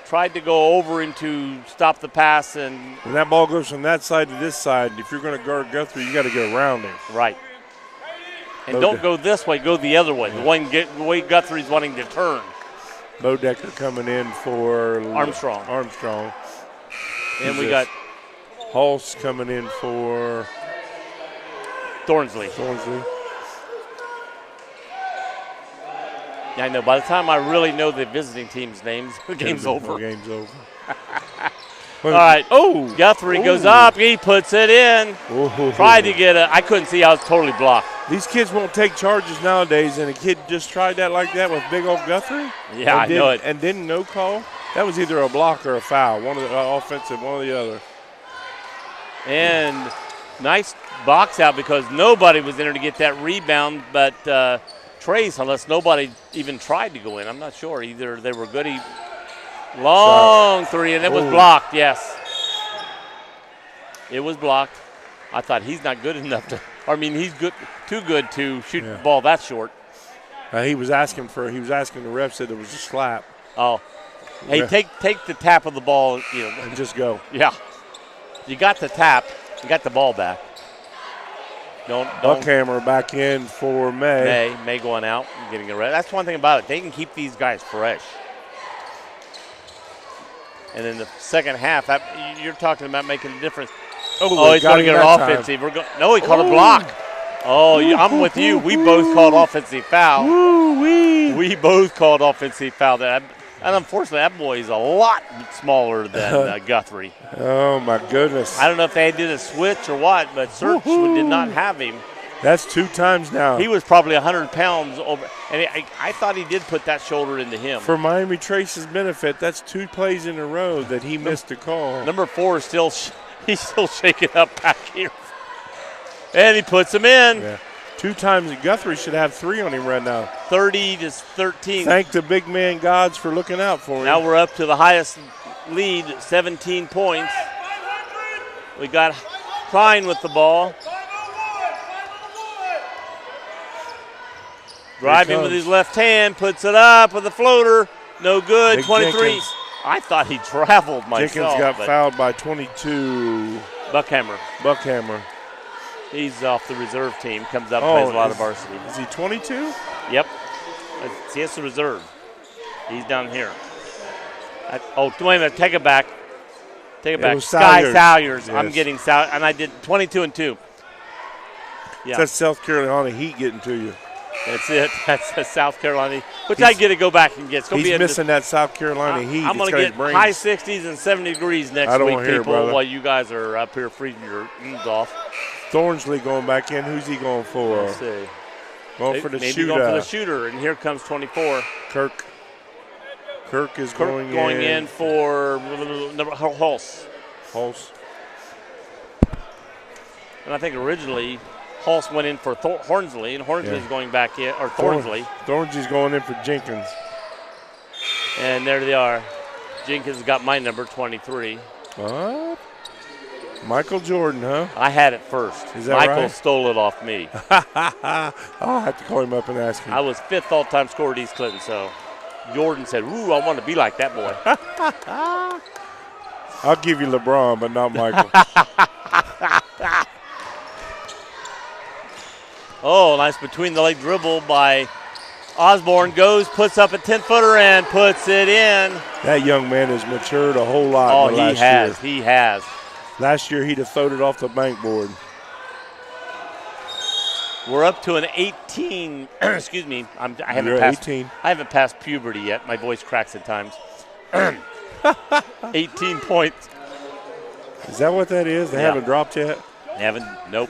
Tried to go over him to stop the pass, and when that ball goes from that side to this side, if you're going to guard Guthrie, you got to get around him. Right. And don't go this way, go the other way. Yeah. The way Guthrie's wanting to turn. Bodecker coming in for Armstrong. And we got Hulse coming in for Thornsley. Yeah, I know. By the time I really know the visiting team's names, the game's over. All right. Oh, Guthrie goes up. He puts it in. Tried to get I couldn't see. I was totally blocked. These kids won't take charges nowadays, and a kid just tried that like that with big old Guthrie. Yeah, I know it. And didn't no call. That was either a block or a foul. One of the offensive, one or the other. And nice box out because nobody was in there to get that rebound, but Trace, unless nobody even tried to go in. I'm not sure. Either they were good. Long three, and it was blocked, yes. It was blocked. I thought he's not good enough to – he's too good to shoot the ball that short. He was asking the ref said it was a slap. Oh. Hey, take the tap of the ball, and just go. Yeah. You got the tap. You got the ball back. Don't Buckhammer back in for May. May going out and getting it ready. That's one thing about it. They can keep these guys fresh. And in the second half, you're talking about making a difference. Oh, he's going to get an offensive. No, he called a block. Oh, I'm with you. We both called offensive foul. We both called offensive foul. And unfortunately, that boy is a lot smaller than Guthrie. Oh, my goodness. I don't know if they did a switch or what, but Search did not have him. That's 2 times now. He was probably 100 pounds over. And I thought he did put that shoulder into him. For Miami Trace's benefit, that's 2 plays in a row that he missed a call. Number 4 is he's still shaking up back here. And he puts him in. Yeah. 2 times. Guthrie should have 3 on him right now. 30-13. Thank the big man gods for looking out for him. Now we're up to the highest lead, 17 points. We got Klein with the ball. Driving with his left hand, puts it up with a floater. No good, big 23. Jenkins. I thought he traveled myself. Jenkins got fouled by 22. Buckhammer. He's off the reserve team, comes up, plays a lot of varsity. Is he 22? Yep. He's the reserve. He's down here. Wait a minute, take it back. Sky Salyers. Yes. I'm getting Salyers, and I did 22 and 2. Yeah. That's South Carolina Heat getting to you. That's it. That's South Carolina, which I get to go back and get. He's missing that South Carolina Heat. I'm going to get high 60s and 70 degrees next week, people, while you guys are up here freezing your ears off. Thornsley going back in. Who's he going for? Let's see. Going for the shooter. Going for the shooter, and here comes 24. Kirk is going in for Hulse. And I think originally Hulse went in for Hornsley, and Hornsley's going back in, or Thornsley. Thornsley's going in for Jenkins. And there they are. Jenkins got my number, 23. What? Michael Jordan, huh? I had it first. Is that Michael right? stole it off me. I'll have to call him up and ask him. I was 5th all-time scorer at East Clinton, so Jordan said, "Ooh, I want to be like that boy." I'll give you LeBron, but not Michael. Oh, nice between-the-leg dribble by Osborne. Puts up a 10-footer and puts it in. That young man has matured a whole lot in the last year. He has. Last year, he'd have floated off the bankboard. We're up to an 18. Excuse me. I haven't passed puberty yet. My voice cracks at times. 18 points. Is that what that is? They haven't dropped yet? Nope.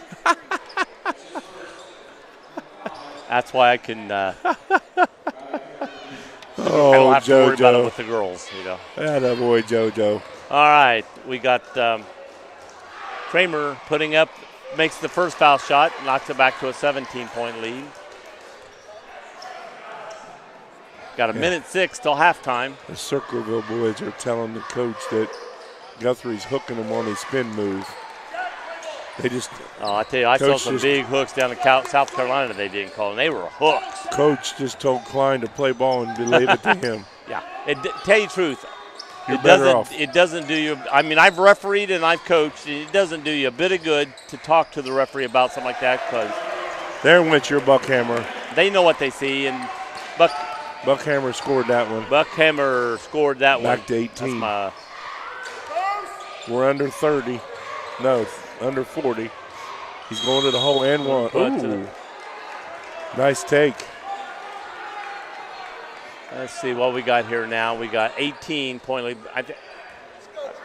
That's why I can. I don't have to worry about it with the girls, That boy, JoJo. All right, we got Kramer putting up, makes the first foul shot, knocks it back to a 17-point lead. Got a minute 6 till halftime. The Circleville boys are telling the coach that Guthrie's hooking him on his spin move. They just. I tell you, I saw some big hooks down in South Carolina they didn't call, and they were hooks. Coach just told Klein to play ball and leave it to him. Yeah. Tell you the truth, it doesn't do you. I mean, I've refereed and I've coached. And it doesn't do you a bit of good to talk to the referee about something like that because There went your Buckhammer. They know what they see, and Buckhammer scored that one. Buckhammer scored that one. Back to 18. That's We're under 30. No, under 40. He's going to the hole and one. Ooh. Nice take. Let's see what we got here now. We got 18-point lead.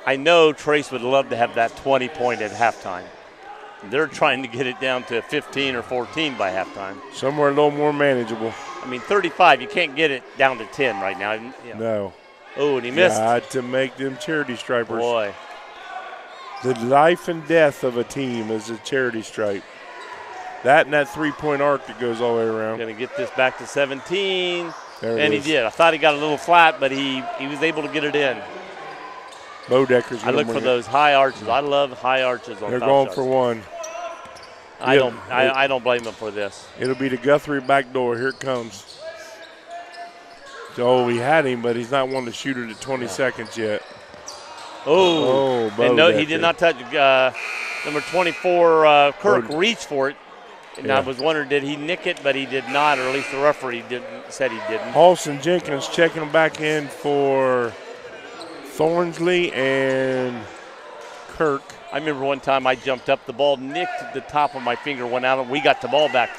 I know Trace would love to have that 20-point at halftime. They're trying to get it down to 15 or 14 by halftime. Somewhere a little more manageable. I mean, 35, you can't get it down to 10 right now. Yeah. No. Oh, and he missed. Got to make them charity stripers. Boy. The life and death of a team is a charity stripe. That and that three-point arc that goes all the way around. Going to get this back to 17. There and it he is. did. I thought he got a little flat, but he was able to get it in. Bodecker's I look for those high arches. I love high arches on They're foul going shots. for one. I don't blame him for this. It'll be the Guthrie back door. Here it comes. Oh, he had him, but he's not wanting to shoot it at 20 seconds yet. Oh, and no, he did not touch. Number 24, Kirk reached for it, and I was wondering, did he nick it? But he did not, or at least the referee said he didn't. Halson Jenkins checking him back in for Thornsley and Kirk. I remember one time I jumped up, the ball nicked the top of my finger, went out, and we got the ball back.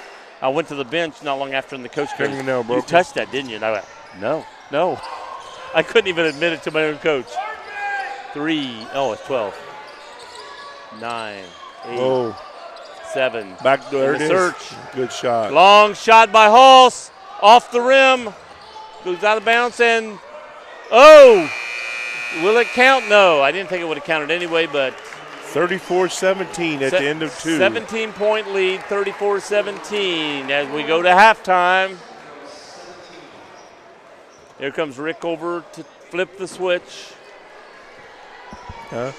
I went to the bench not long after, and the coach goes, "You touched that, didn't you?" And I went, "No." I couldn't even admit it to my own coach. 3, it's 12. 9, 8, 7. Back there it is. Search. Good shot. Long shot by Halse. Off the rim. Goes out of bounds and, will it count? No, I didn't think it would have counted anyway, but. 34-17 at the end of 2. 17-point lead, 34-17 as we go to halftime. Here comes Rick over to flip the switch. Huh?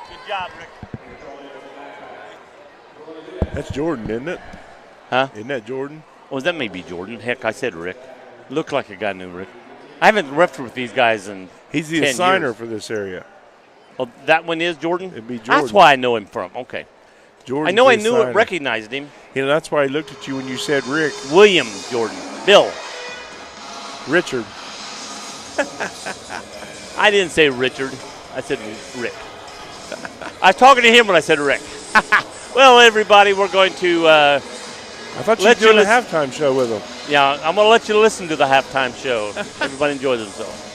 Good job, Rick. That's Jordan, isn't it? Huh? Isn't that Jordan? Oh, that may be Jordan. Heck, I said Rick. Looked like a guy named Rick. I haven't repped with these guys in He's the 10 assigner years. for this area. Oh, that one is Jordan? It'd be Jordan. That's why I know him from. Okay. Jordan's I the knew it, assigner. recognized him. That's why I looked at you when you said Rick. William Jordan. Bill. Richard. I didn't say Richard. I said Rick. I was talking to him when I said Rick. Well, everybody, we're going to I thought you were doing a halftime show with him. Yeah, I'm going to let you listen to the halftime show. Everybody enjoy themselves.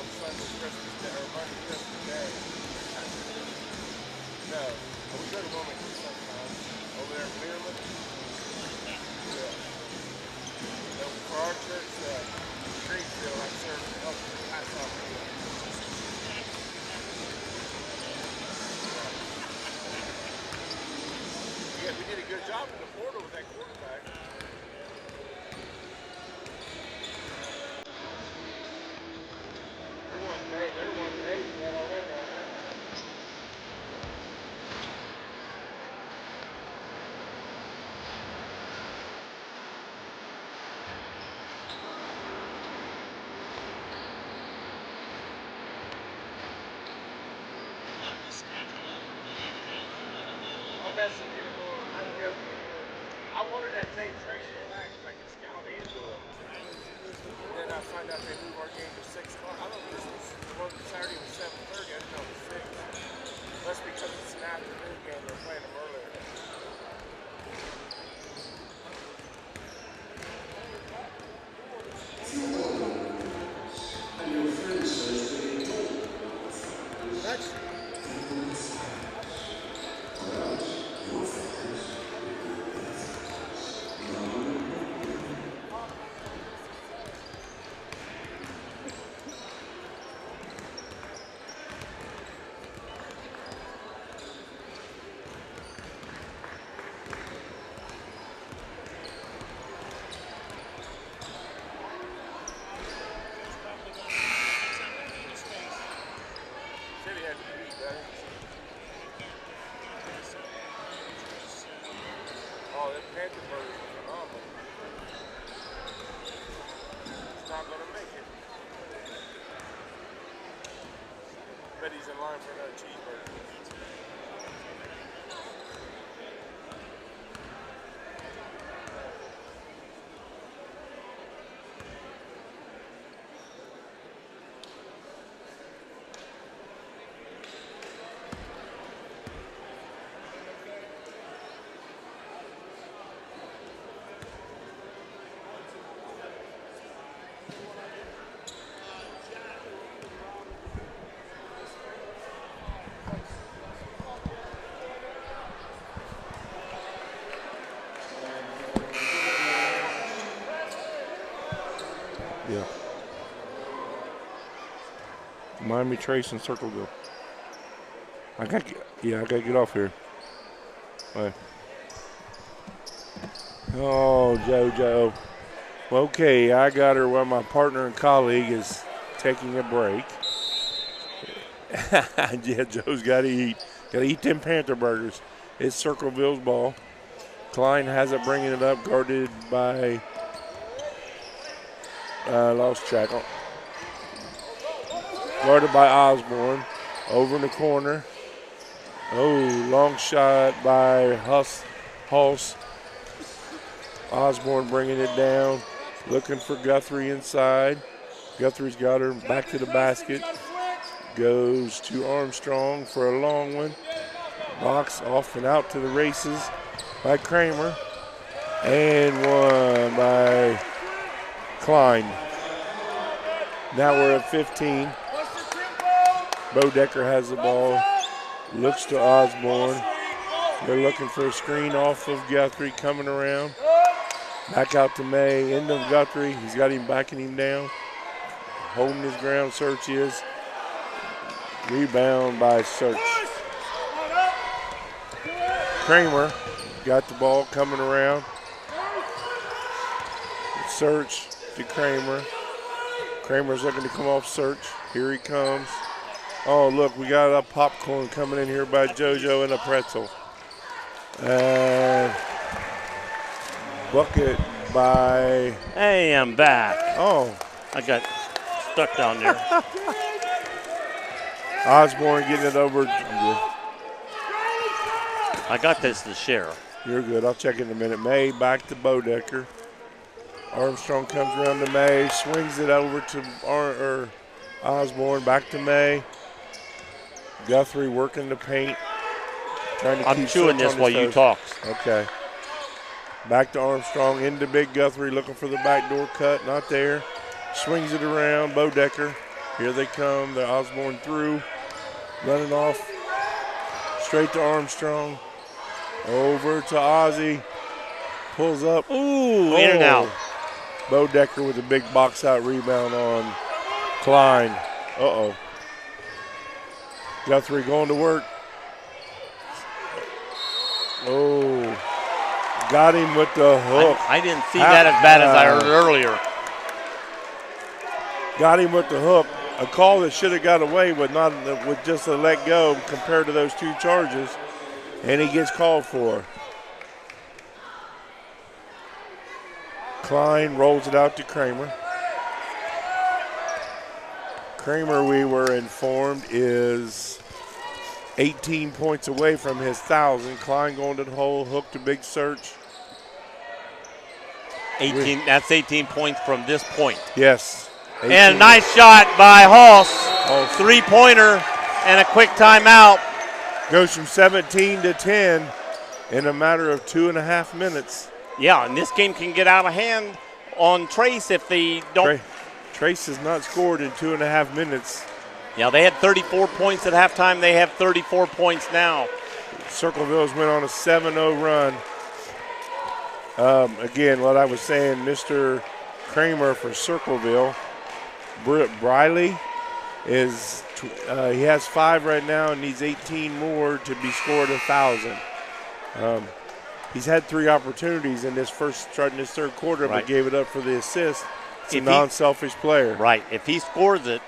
on Sunday, Christmas Day, or Monday, Christmas Day. No, but we go to Wilmington sometimes. Over there in Learman. Yeah. So for our church, Circleville, I serve to help pass off meals. Yeah, we did a good job in the portal with that quarterback. I wanted that tape tracing back so I could scout into it. And then I find out they move our game to 6 o'clock. I thought this was one Saturday was 7:30. I didn't know it was 6. That's because it's an afternoon game. They're playing them earlier. Oh, that Panther burger is phenomenal. It's not going to make it. Bet he's in line for another cheeseburger. Yeah. Miami Trace and Circleville. I gotta get off here. Bye. Oh, JoJo. Okay, I got her while my partner and colleague is taking a break. Yeah, Joe's got to eat. Got to eat them Panther burgers. It's Circleville's ball. Klein has it, bringing it up, guarded by. Lost track. Guarded by Osborne. Over in the corner. Oh, long shot by Hulse. Osborne bringing it down. Looking for Guthrie inside. Guthrie's got her back to the basket. Goes to Armstrong for a long one. Box off and out to the races by Kramer. And one by Klein. Now we're at 15. Bodecker has the ball. Looks to Osborne. They're looking for a screen off of Guthrie, coming around. Back out to May. Into Guthrie. He's got him backing him down. Holding his ground. Search is. Rebound by Search. Kramer got the ball coming around. Search to Kramer. Kramer's looking to come off Search. Here he comes. Oh, look, we got a popcorn coming in here by JoJo and a pretzel. Bucket by... Hey, I'm back. Oh. I got stuck down there. Osborne getting it over. I got this to share. You're good. I'll check in a minute. May back to Bodecker. Armstrong comes around to May, swings it over to Osborne, back to May. Guthrie working the paint. Trying to I'm chewing this while you talk. Okay. Back to Armstrong, into big Guthrie, looking for the backdoor cut. Not there. Swings it around. Bodecker Here they come. They're Osborne through. Running off. Straight to Armstrong. Over to Ozzie. Pulls up. Ooh, in and out. Bodecker with a big box out rebound on Klein. Uh-oh. Guthrie going to work. Oh. Got him with the hook. I didn't see that as bad as I heard earlier. Got him with the hook. A call that should have got away with just a let go compared to those two charges. And he gets called for. Klein rolls it out to Kramer. Kramer, we were informed, is 18 points away from his 1,000. Klein going to the hole, hook to big search. 18. That's 18 points from this point. Yes. 18. And a nice shot by Hulse. 3-pointer and a quick timeout. Goes from 17 to 10 in a matter of 2.5 minutes. Yeah, and this game can get out of hand on Trace if they don't. Trace has not scored in 2.5 minutes. Yeah, they had 34 points at halftime. They have 34 points now. Circleville's went on a 7-0 run. Again, what I was saying, Mr. Kramer for Circleville. Briley is he has 5 right now and needs 18 more to be scored 1,000. He's had 3 opportunities in this starting this third quarter, but gave it up for the assist. It's a non-selfish player. Right. If he scores it,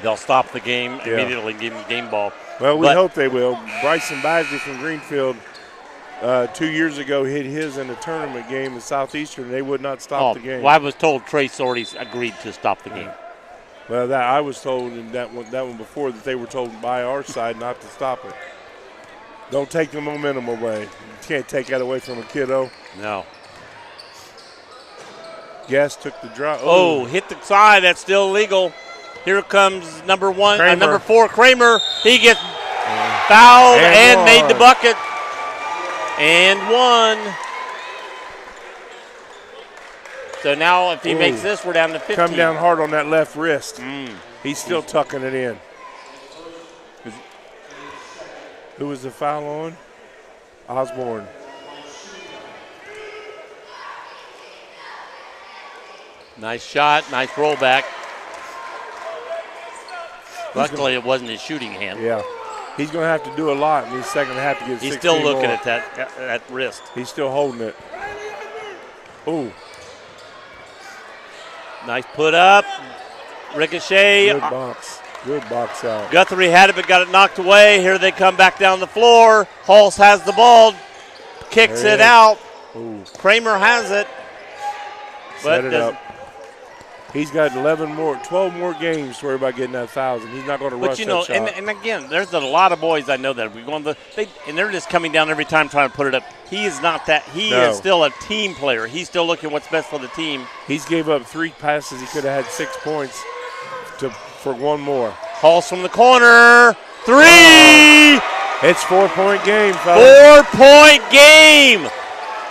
they'll stop the game, immediately give him game ball. Well, we hope they will. Bryson Basley from Greenfield 2 years ago hit his in a tournament game in Southeastern. They would not stop the game. Well, I was told Trace already agreed to stop the game. Well, that I was told in that one before that they were told by our side not to stop it. Don't take the momentum away. You can't take that away from a kiddo. No. Guest took the drop. Oh, hit the side. That's still illegal. Here comes number 4, Kramer. He gets fouled and made the bucket. And 1. So now if he makes this, we're down to 15. Come down hard on that left wrist. He's still tucking it in. Who was the foul on? Osborne. Nice shot, nice rollback. Luckily, it wasn't his shooting hand. Yeah. He's going to have to do a lot in the second half to get 16 He's still looking more. at that wrist. He's still holding it. Ooh. Nice put up. Ricochet. Good box. Good box out. Guthrie had it but got it knocked away. Here they come back down the floor. Hulse has the ball. Kicks it out. Ooh. Kramer has it. Set it up. He's got 12 more games to worry about getting that 1,000. He's not going to rush that shot. And again, there's a lot of boys I know that and they're just coming down every time trying to put it up. He is not that. He is still a team player. He's still looking what's best for the team. He's gave up 3 passes. He could have had 6 points for 1 more. Hulse from the corner. 3! It's 4-point game, fellas. 4-point game.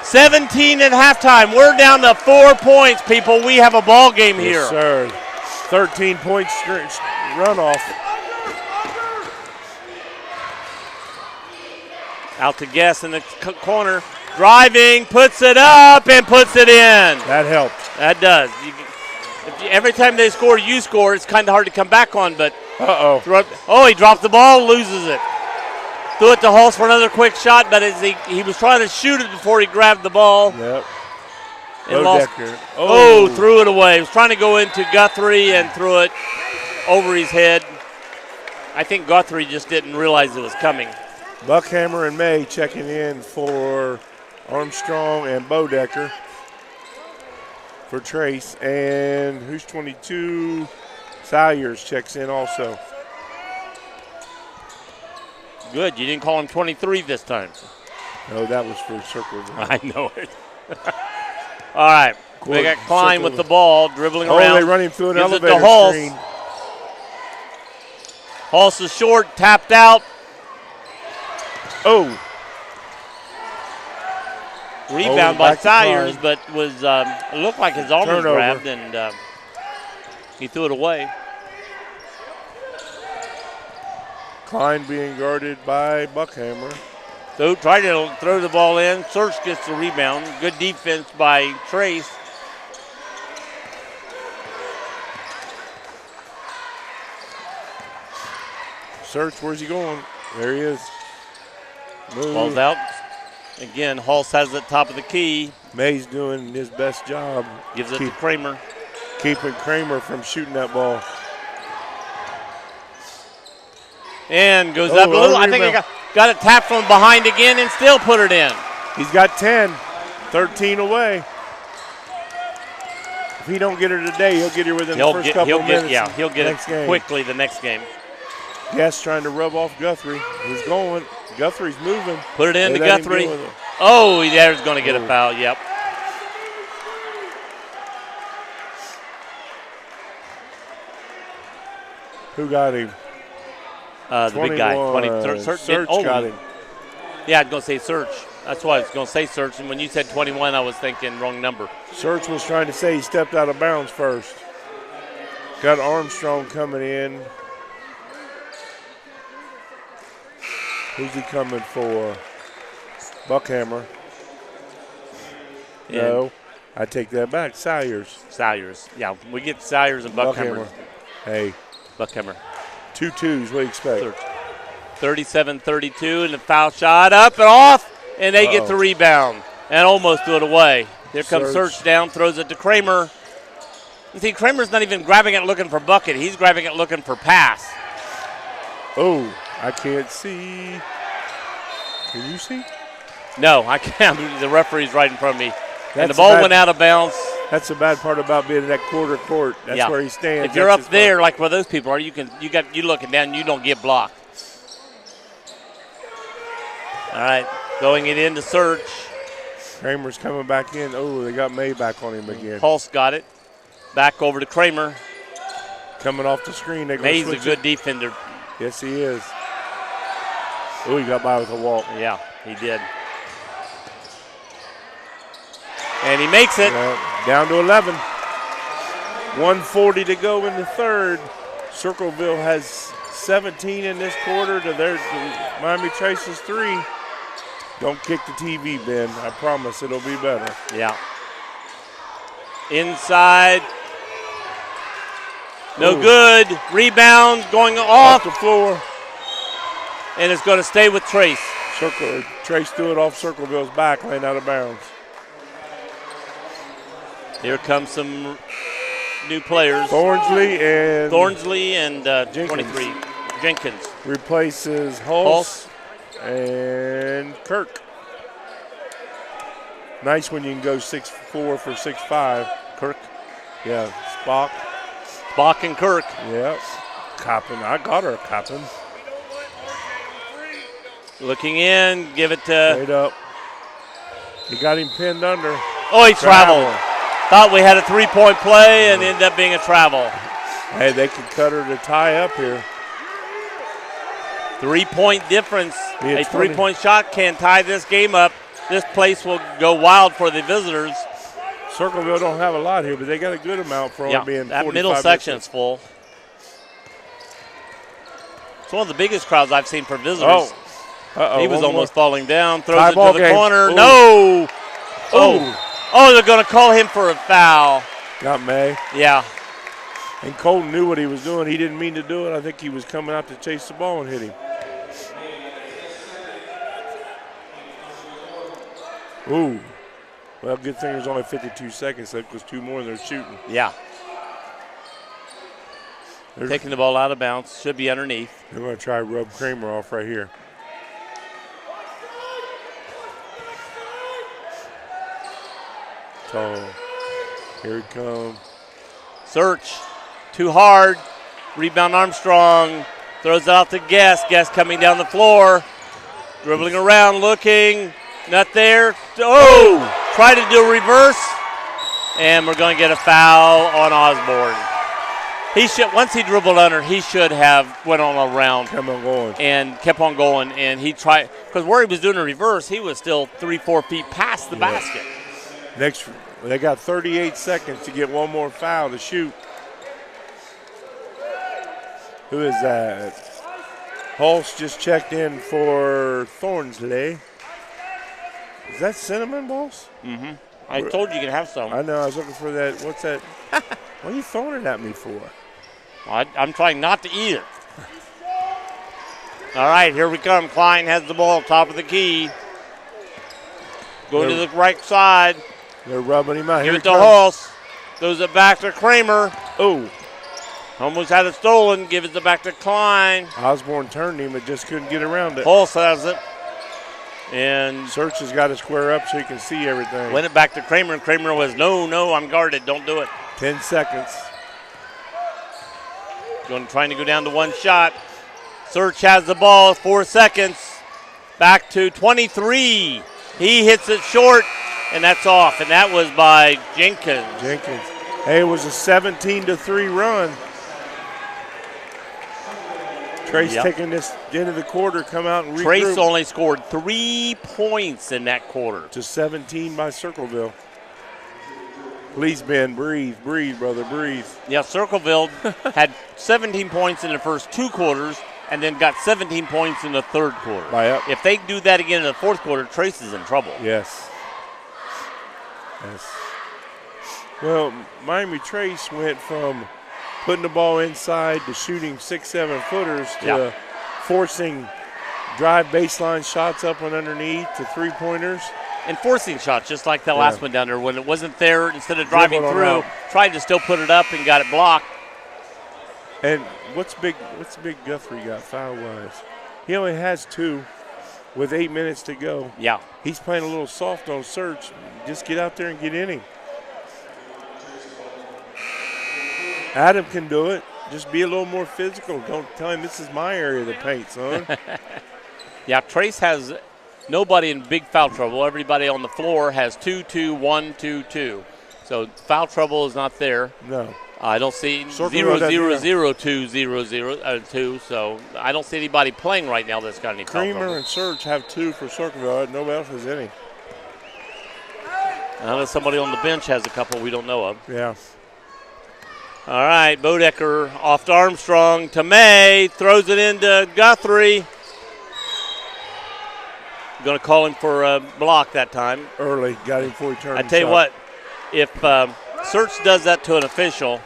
17 at halftime. We're down to 4 points, people. We have a ball game here. Yes, sir. 13-point runoff. Out to Guess in the corner. Driving, puts it up, and puts it in. That helped. That does. Every time they score, you score. It's kind of hard to come back on, but. He dropped the ball, loses it. Threw it to Hulse for another quick shot, but as he was trying to shoot it before he grabbed the ball. Yep. And lost. Threw it away. He was trying to go into Guthrie and threw it over his head. I think Guthrie just didn't realize it was coming. Buckhammer and May checking in for Armstrong and Bodecker for Trace. And who's 22? Salyers checks in also. Good. You didn't call him 23 this time. No, that was for Circleville. I know it. All right. We got Klein with the ball, dribbling around. Oh, they run him through an elevator screen. Hulse is short, tapped out. Oh. Rebound by Salyers, but was it looked like his arm was grabbed, and he threw it away. Klein being guarded by Buckhammer. So try to throw the ball in. Search gets the rebound. Good defense by Trace. Search, where's he going? There he is. Move. Ball's out. Again, Hulse has it top of the key. May's doing his best job. Gives it to Kramer. Keeping Kramer from shooting that ball. And goes up a little. I think he got it tapped from behind again and still put it in. He's got 10, 13 away. If he don't get her today, he'll get her within the first couple of minutes. Yeah, he'll get it quickly the next game. Guess trying to rub off Guthrie. He's going. Guthrie's moving. Put it in to Guthrie. Oh, there's going to get a foul. Yep. Who got him? The big guy. Search got him. Yeah, I was going to say Search. That's why I was going to say Search. And when you said 21, I was thinking wrong number. Search was trying to say he stepped out of bounds first. Got Armstrong coming in. Who's he coming for? Buckhammer. No, I take that back. Salyers. Yeah, we get Salyers and Buckhammer. Hey. Buckhammer. 2 twos, what do you expect? 37-32, and the foul shot up and off, and they get the rebound and almost threw it away. Here comes Search down, throws it to Kramer. You see, Kramer's not even grabbing it looking for bucket. He's grabbing it looking for pass. Oh, I can't see. Can you see? No, I can't. The referee's right in front of me. And the ball went out of bounds. That's the bad part about being in that quarter court. That's where he stands. If you're up there like where those people are, you looking down, you don't get blocked. All right, going it into Search. Kramer's coming back in. Oh, they got May back on him again. Pulse got it. Back over to Kramer. Coming off the screen. May's a good defender. Yes, he is. Oh, he got by with a walk. Yeah, he did. And he makes it. Down to 11. 1:40 to go in the third. Circleville has 17 in this quarter to Miami Trace's 3. Don't kick the TV, Ben. I promise it'll be better. Yeah. Inside. No good. Rebound going off the floor. And it's going to stay with Trace. Trace threw it off Circleville's back, laying out of bounds. Here comes some new players. Thornsley and 23. Jenkins. Replaces Hulse and Kirk. Nice when you can go 6'4" for 6'5". Kirk. Yeah, Spock and Kirk. Yep. Coppin. I got her, Coppin. Looking in, give it to. Straight up. He got him pinned under. Oh, he traveled. Thought we had a 3-point play and ended up being a travel. Hey, they could cut her to tie up here. 3-point difference. A 3-point shot can tie this game up. This place will go wild for the visitors. Circleville don't have a lot here, but they got a good amount for only being 45 that middle section is full. It's one of the biggest crowds I've seen for visitors. He was almost falling down. Throws it to the corner. Ooh. No. Oh, they're going to call him for a foul. Got May. Yeah. And Colton knew what he was doing. He didn't mean to do it. I think he was coming out to chase the ball and hit him. Ooh. Well, good thing there's only 52 seconds left because 2 more and they're shooting. Yeah. They're taking the ball out of bounds. Should be underneath. They're going to try to rub Kramer off right here. So, here he comes. Search. Too hard. Rebound Armstrong. Throws it out to Guest. Guest coming down the floor. Dribbling around, looking. Not there. Oh! Try to do a reverse. And we're going to get a foul on Osborne. Once he dribbled under, he should have went on around. Kept on going. And kept on going. And he tried, because where he was doing a reverse, he was still 3-4 feet past the basket. Next, they got 38 seconds to get one more foul to shoot. Who is that? Hulse just checked in for Thornsley. Is that cinnamon balls? Mm-hmm. I told you could have some. I know. I was looking for that. What's that? What are you throwing it at me for? I'm trying not to eat it. All right, here we come. Klein has the ball, top of the key. Go to the right side. They're rubbing him out. Give it to Hulse. Goes it back to Kramer. Oh. Almost had it stolen. Give it back to Klein. Osborne turned him, but just couldn't get around it. Hulse has it. And Search has got to square up so he can see everything. went it back to Kramer, and Kramer was, no, I'm guarded. Don't do it. 10 seconds. Trying to go down to one shot. Search has the ball, 4 seconds. Back to 23. He hits it short, and that's off. And that was by Jenkins. Hey, it was a 17-3 run. Trace taking this end of the quarter, come out and regroup. Trace only scored 3 points in that quarter. To 17 by Circleville. Please, Ben, breathe, brother, breathe. Yeah, Circleville had 17 points in the first 2 quarters and then got 17 points in the third quarter. If they do that again in the fourth quarter, Trace is in trouble. Yes. Well, Miami Trace went from putting the ball inside to shooting 6-7 footers to forcing drive baseline shots up and underneath to 3-pointers. And forcing shots, just like the last one down there. When it wasn't there, instead of driving through, tried to still put it up and got it blocked. And what's big Guthrie got foul-wise? He only has 2 with 8 minutes to go. Yeah. He's playing a little soft on Search. Just get out there and get in him. Adam can do it. Just be a little more physical. Don't tell him this is my area of the paint, son. Yeah, Trace has nobody in big foul trouble. Everybody on the floor has 2-2, 1-2-2. So foul trouble is not there. No. I don't see 0-0-0-2-0-0-2. So I don't see anybody playing right now that's got any foul trouble. Creamer and Search have 2 for Circleville. Nobody else has any. Unless somebody on the bench has a couple we don't know of. Yeah. All right, Bodecker off to Armstrong to May, throws it into Guthrie. Going to call him for a block that time. Early, got him before he turned. I tell you what, if Search does that to an official,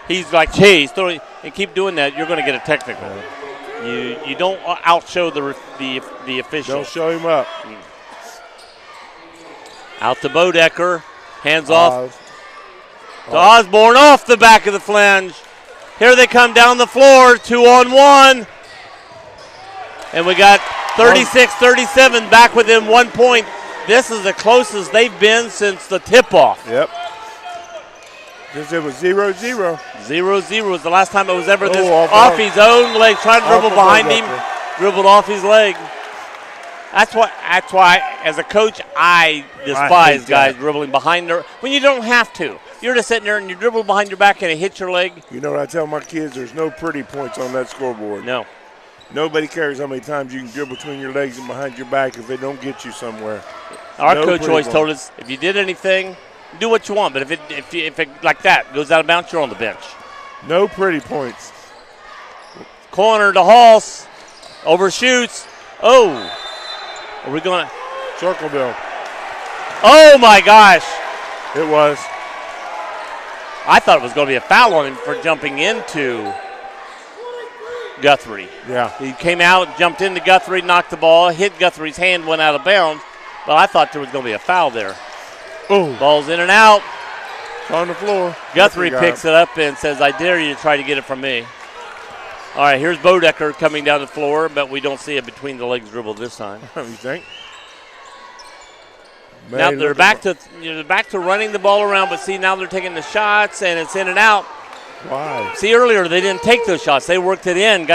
he's like, he's throwing, and keep doing that, you're going to get a technical. You don't outshow the official. Don't show him up. Out to Bodecker, hands off. To Osborne off the back of the flange. Here they come down the floor, 2-on-1. And we got 36-37 back within 1 point. This is the closest they've been since the tip-off. Yep. It was 0-0. 0-0 was the last time it was ever this off his own leg, trying to dribble behind him, dribbled off his leg. That's why, as a coach, I despise guys dribbling behind their, when you don't have to. You're just sitting there and you dribble behind your back and it hits your leg. You know what I tell my kids? There's no pretty points on that scoreboard. No. Nobody cares how many times you can dribble between your legs and behind your back if they don't get you somewhere. Our coach always told us, if you did anything, do what you want. But if it like that goes out of bounds, you're on the bench. No pretty points. Corner to Hulse. Overshoots. Oh. Are we going to? Circleville. Oh, my gosh. It was. I thought it was going to be a foul on him for jumping into Guthrie. Yeah. He came out, jumped into Guthrie, knocked the ball, hit Guthrie's hand, went out of bounds. But I thought there was going to be a foul there. Oh. Ball's in and out. It's on the floor. Guthrie picks it up and says, I dare you to try to get it from me. All right, here's Bodecker coming down the floor, but we don't see a between the legs dribble this time. You think? Now they're back to running the ball around, but see, now they're taking the shots, and it's in and out. Why? See, earlier they didn't take those shots. They worked it in,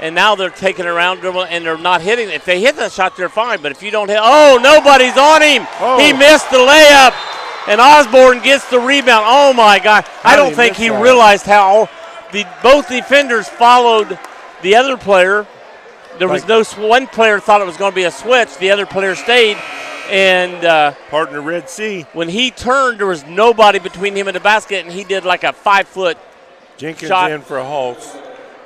and now they're taking it around, dribbling, and they're not hitting. If they hit the shot, they're fine, but if you don't hit, nobody's on him. Oh. He missed the layup, and Osborne gets the rebound. Oh, my God. I don't think he realized how both defenders followed the other player. There was one player thought it was going to be a switch. The other player stayed. And partner Red Sea. When he turned, there was nobody between him and the basket, and he did like a 5-foot Jenkins shot. In for a Hulse.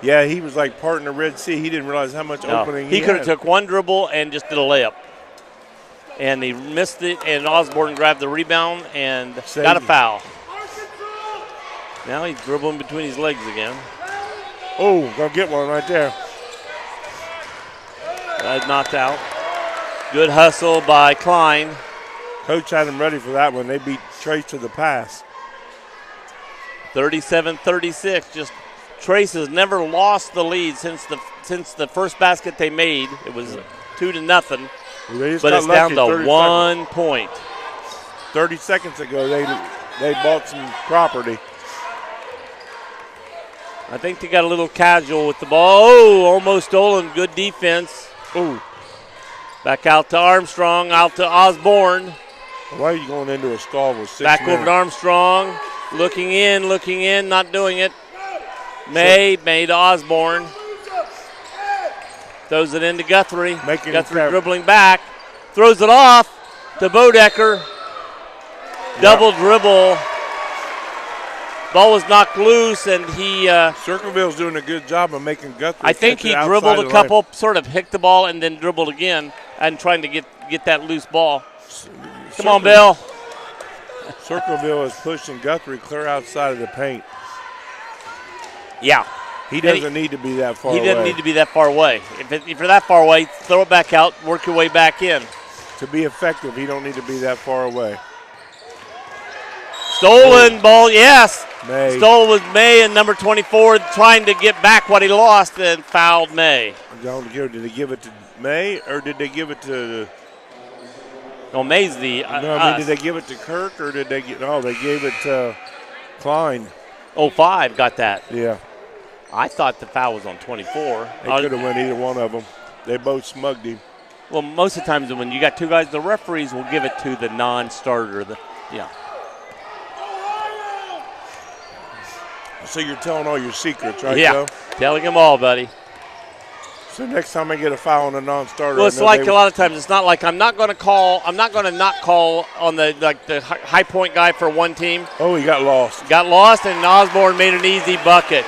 Yeah, he was like parting the Red Sea. He didn't realize how much opening he could had. have took one dribble and just did a layup. And he missed it, and Osborne grabbed the rebound and got a foul. Now he's dribbling between his legs again. Oh, gonna get one right there. Knocked out. Good hustle by Klein. Coach had him ready for that one. They beat Trace to the pass. 37-36. Just Trace has never lost the lead since the first basket they made. It was 2-0, but it's down to 1 point. 30 seconds ago, they bought some property. I think they got a little casual with the ball. Oh, almost stolen. Good defense. Ooh. Back out to Armstrong, out to Osborne. Why are you going into a stall with 6 Back minutes? over to Armstrong. Looking in, not doing it. May to Osborne. Throws it into Guthrie. Guthrie dribbling back. Throws it off to Bodecker. Double dribble. Ball was knocked loose, and he. Circleville's doing a good job of making Guthrie. I think he dribbled a couple, sort of hicked the ball, and then dribbled again, and trying to get that loose ball. Come on, Bill. Circleville is pushing Guthrie clear outside of the paint. Yeah. He doesn't need to be that far away. He doesn't need to be that far away. If you're that far away, throw it back out, work your way back in. To be effective, he don't need to be that far away. Stolen ball, yes. May. Stole was May, and number 24 trying to get back what he lost and fouled May. Did they give it to May or did they give it to? No, May's the. Did they give it to Kirk or did they get? No, they gave it to Klein. 05 got that. Yeah. I thought the foul was on 24. They could have went either one of them. They both smugged him. Well, most of the times when you got two guys, the referees will give it to the non-starter. Yeah. So you're telling all your secrets, right, yeah. Joe? Telling them all, buddy. So next time I get a foul on a non-starter, well, it's like a lot of times. It's not like I'm not going to not call on the high point guy for one team. Oh, he got lost. Got lost, and Osborne made an easy bucket.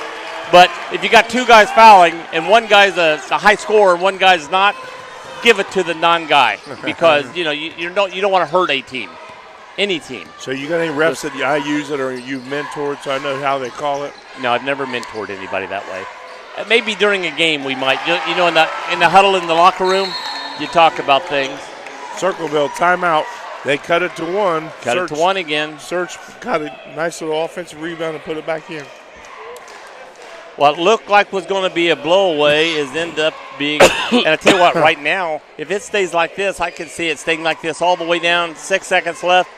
But if you got two guys fouling and one guy's a high scorer and one guy's not, give it to the non-guy because you don't want to hurt a team, any team. So you got any reps that I use it or you've mentored so I know how they call it? No, I've never mentored anybody that way. Maybe during a game we might. In the huddle in the locker room, you talk about things. Circleville timeout. They cut it to one. Cut it to one again. Search got a nice little offensive rebound and put it back in. What looked like was going to be a blowaway is ended up being, and I tell you what, right now, if it stays like this, I can see it staying like this all the way down. 6 seconds left.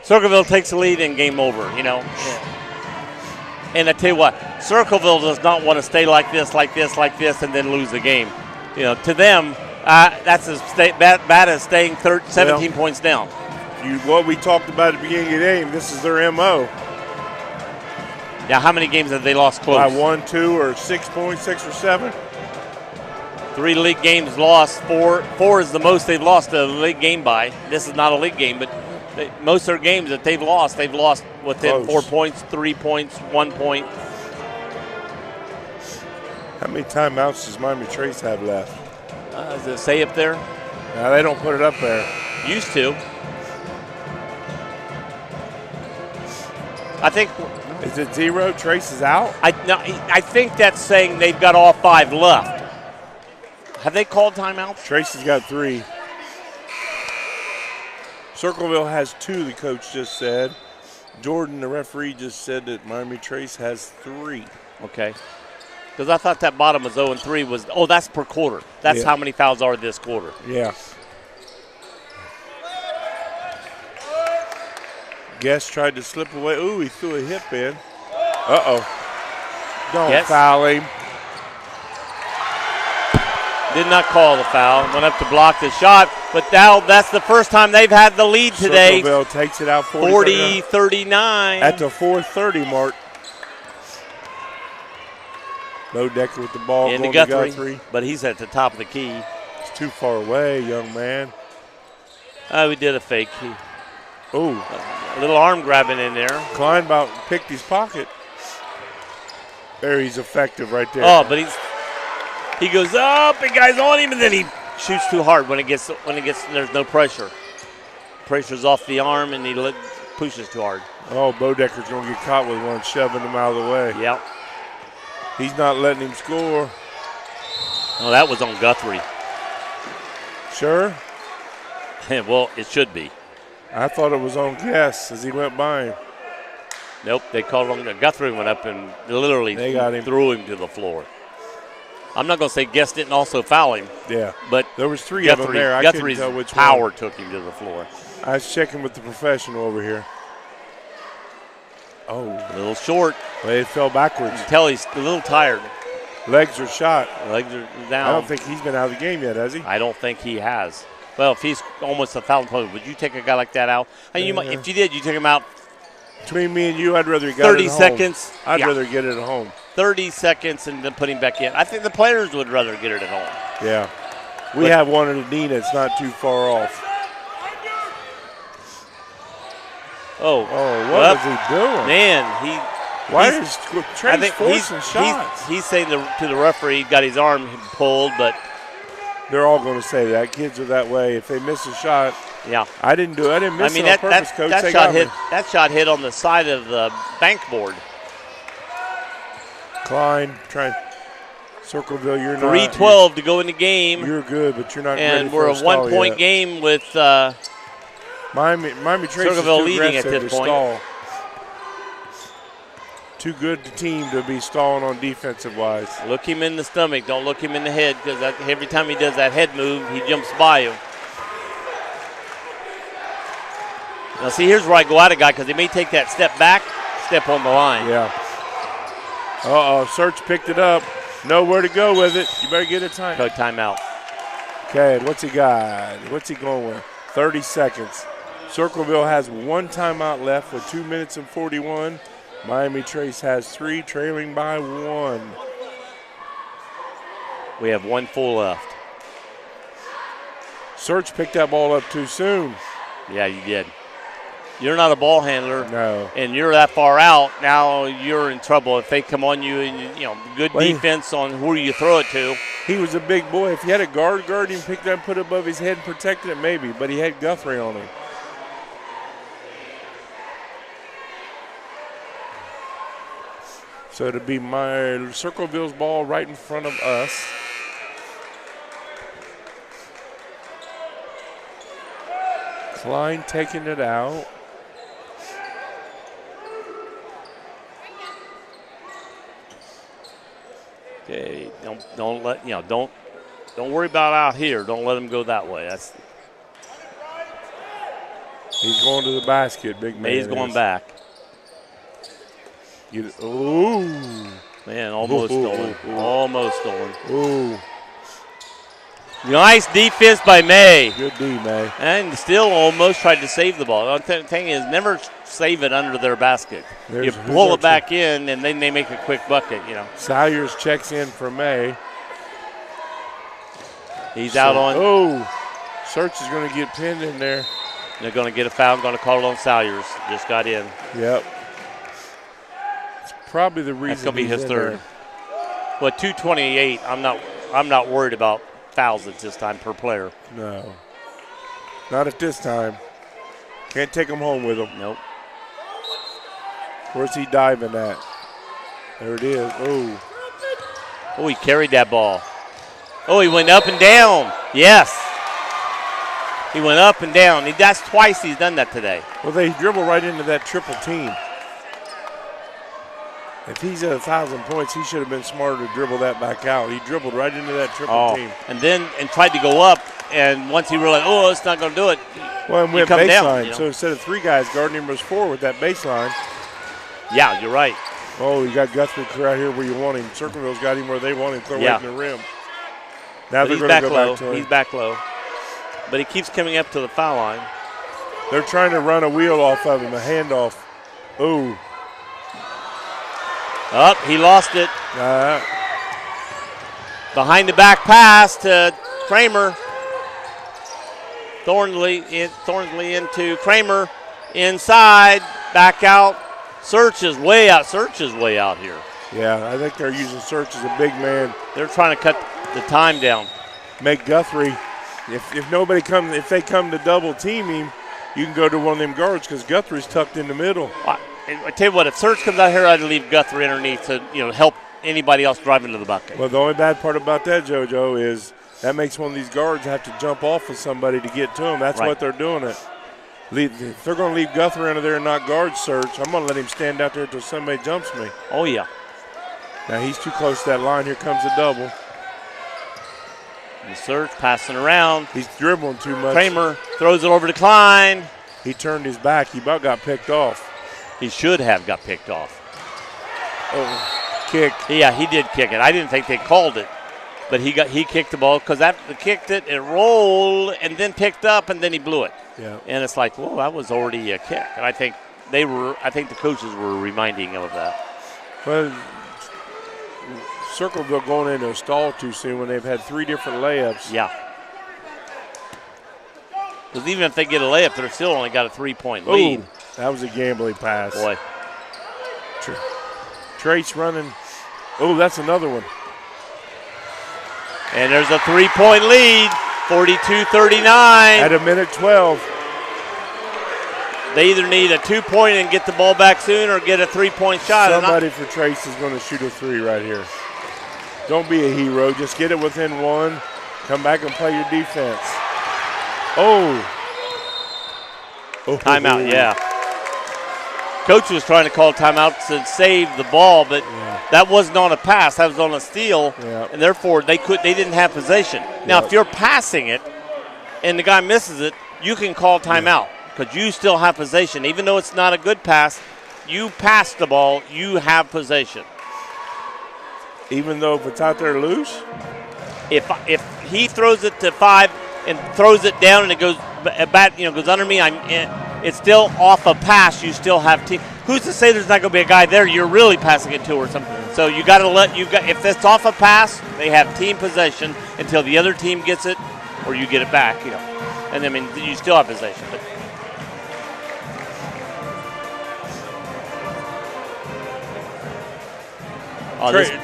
Circleville takes the lead and game over, Yeah. And I tell you what, Circleville does not want to stay like this, and then lose the game. To them, that's as bad as staying 17 points down. What we talked about at the beginning of the game, this is their MO. Now, how many games have they lost close? By 1, 2, or 6 points, 6 or 7. 3 league games lost. Four is the most they've lost a league game by. This is not a league game, but most of their games that they've lost within close. 4 points, 3 points, 1 point. How many timeouts does Miami Trace have left? Does it say up there? No, they don't put it up there. Used to. I think. Is it 0? Trace is out? I think that's saying they've got all 5 left. Have they called timeouts? Trace has got 3. Circleville has 2, the coach just said. Jordan, the referee, just said that Miami Trace has 3. Okay. Because I thought that bottom was 0-3 was, that's per quarter. That's how many fouls are this quarter. Yeah. Guest tried to slip away. Ooh, he threw a hip in. Uh-oh. Don't foul him. Did not call the foul. Went up to block the shot. But now that's the first time they've had the lead today. Circleville takes it out 40-39. At the 4:30 mark. Bodecker with the ball into going Guthrie. But he's at the top of the key. It's too far away, young man. We did a fake. Ooh. A little arm grabbing in there. Klein about picked his pocket. There, he's effective right there. Oh, but he goes up, and guys on him, and then he shoots too hard when it gets there's no pressure. Pressure's off the arm, and he pushes too hard. Oh, Bodecker's going to get caught with one, shoving him out of the way. Yep. He's not letting him score. Oh, that was on Guthrie. Sure? Well, it should be. I thought it was on Guess as he went by him. Nope, they called it on Guthrie went up and literally threw him to the floor. I'm not going to say Guess didn't also foul him. Yeah. But there was three of them there. I couldn't tell which power one. took him to the floor. I was checking with the professional over here. Oh. A little short. Well, it fell backwards. You can tell he's a little tired. Legs are shot. Legs are down. I don't think he's been out of the game yet, has he? I don't think he has. Well, if he's almost 1,000 points, would you take a guy like that out? And you might, if you did, you take him out. Between me and you, I'd rather get 30 it at seconds. Home. I'd rather get it at home. 30 seconds and then put him back in. I think the players would rather get it at home. Yeah. We have one in Adina. It's not too far off. Oh, what is he doing? Man, why is Trey's forcing shots? He's saying to the referee, he got his arm pulled, but they're all going to say that. Kids are that way. If they miss a shot, yeah. I didn't do it. I didn't miss it on purpose, Coach. That shot hit on the side of the bank board. Klein trying. Circleville, you're 3:12 to go in the game. You're good, but you're not. And we're a 1-point game with Miami Trace Circleville leading at this point. Stall. Too good the team to be stalling on defensive wise. Look him in the stomach. Don't look him in the head, because every time he does that head move, he jumps by you. Now, see, here's where I go at a guy, because he may take that step back, step on the line. Yeah. Search picked it up. Nowhere to go with it. You better get a time. Timeout. Okay, what's he got? What's he going with? 30 seconds. Circleville has one timeout left with 2 minutes and 41. Miami Trace has 3, trailing by 1. We have 1 full left. Search picked that ball up too soon. Yeah, you did. You're not a ball handler. No. And you're that far out, now you're in trouble. If they come on you and, good defense on who you throw it to. He was a big boy. If he had a guard him, picked it up, put it above his head and protected it, maybe. But he had Guthrie on him. So it'll be my Circleville's ball right in front of us. Klein taking it out. Okay, don't worry about out here. Don't let him go that way. He's going to the basket, big man. He's going back. Ooh. Man, almost stolen. Almost stolen. Ooh. Nice defense by May. Good D, May. And still almost tried to save the ball. The thing is, never save it under their basket. You pull it back in, and then they make a quick bucket, Salyers checks in for May. He's out on. Oh, Search is going to get pinned in there. They're going to get a foul. Going to call it on Salyers. Just got in. Yep. It's probably the reason. That's going to be his third. There. Well, 2:28. I'm not worried about fouls at this time per player. No. Not at this time. Can't take him home with him. Nope. Where's he diving at? There it is. Oh. Oh, he carried that ball. Oh, he went up and down. Yes. He went up and down. That's twice he's done that today. Well, they dribble right into that triple team. If he's at 1,000 points, he should have been smarter to dribble that back out. He dribbled right into that triple team. And tried to go up, and once he realized, it's not going to do it. Well, and went baseline. Down, So instead of 3 guys guarding him, was 4 with that baseline. Yeah, you're right. Oh, you got Guthrie right here where you want him. Circleville's got him where they want him, throw right in the rim. Now they're going to go back to him. He's back low. But he keeps coming up to the foul line. They're trying to run a wheel off of him, a handoff. Ooh. Up, he lost it. Behind the back pass to Kramer. Thornley into Kramer. Inside, back out. Search is way out here. Yeah, I think they're using Search as a big man. They're trying to cut the time down. Make Guthrie. If they come to double team him, you can go to one of them guards because Guthrie's tucked in the middle. I tell you what, if Search comes out here, I'd leave Guthrie underneath to help anybody else drive into the bucket. Well, the only bad part about that, JoJo, is that makes one of these guards have to jump off of somebody to get to him. That's right. what they're doing it. If they're going to leave Guthrie under there and not guard Search, I'm going to let him stand out there until somebody jumps me. Oh, yeah. Now he's too close to that line. Here comes the double. And Search passing around. He's dribbling too much. Kramer throws it over to Klein. He turned his back. He about got picked off. He should have got picked off. Oh, kick. Yeah, he did kick it. I didn't think they called it, but he kicked the ball because after he kicked it, it rolled and then picked up and then he blew it. Yeah. And it's like, whoa, that was already a kick. And I think the coaches were reminding him of that. Well, Circleville going into a stall too soon when they've had 3 different layups. Yeah. Because even if they get a layup, they're still only got a 3-point lead. Ooh, that was a gambling pass. Boy. Trace running. Oh, that's another one. And there's a 3-point lead, 42-39. At a minute 12. They either need a 2-point and get the ball back soon or get a 3-point shot. Somebody for Trace is going to shoot a 3 right here. Don't be a hero. Just get it within 1. Come back and play your defense. Oh. Timeout, yeah. Coach was trying to call timeout to save the ball, but that wasn't on a pass. That was on a steal, and therefore they didn't have possession. Now, if you're passing it and the guy misses it, you can call timeout because you still have possession. Even though it's not a good pass, you pass the ball, you have possession. Even though if it's out there loose? If he throws it to 5 and throws it down and it goes goes under me, it's still off a pass. You still have team. Who's to say there's not going to be a guy there you're really passing it to or something? So you got to if it's off a pass, they have team possession until the other team gets it or you get it back. And I mean you still have possession. But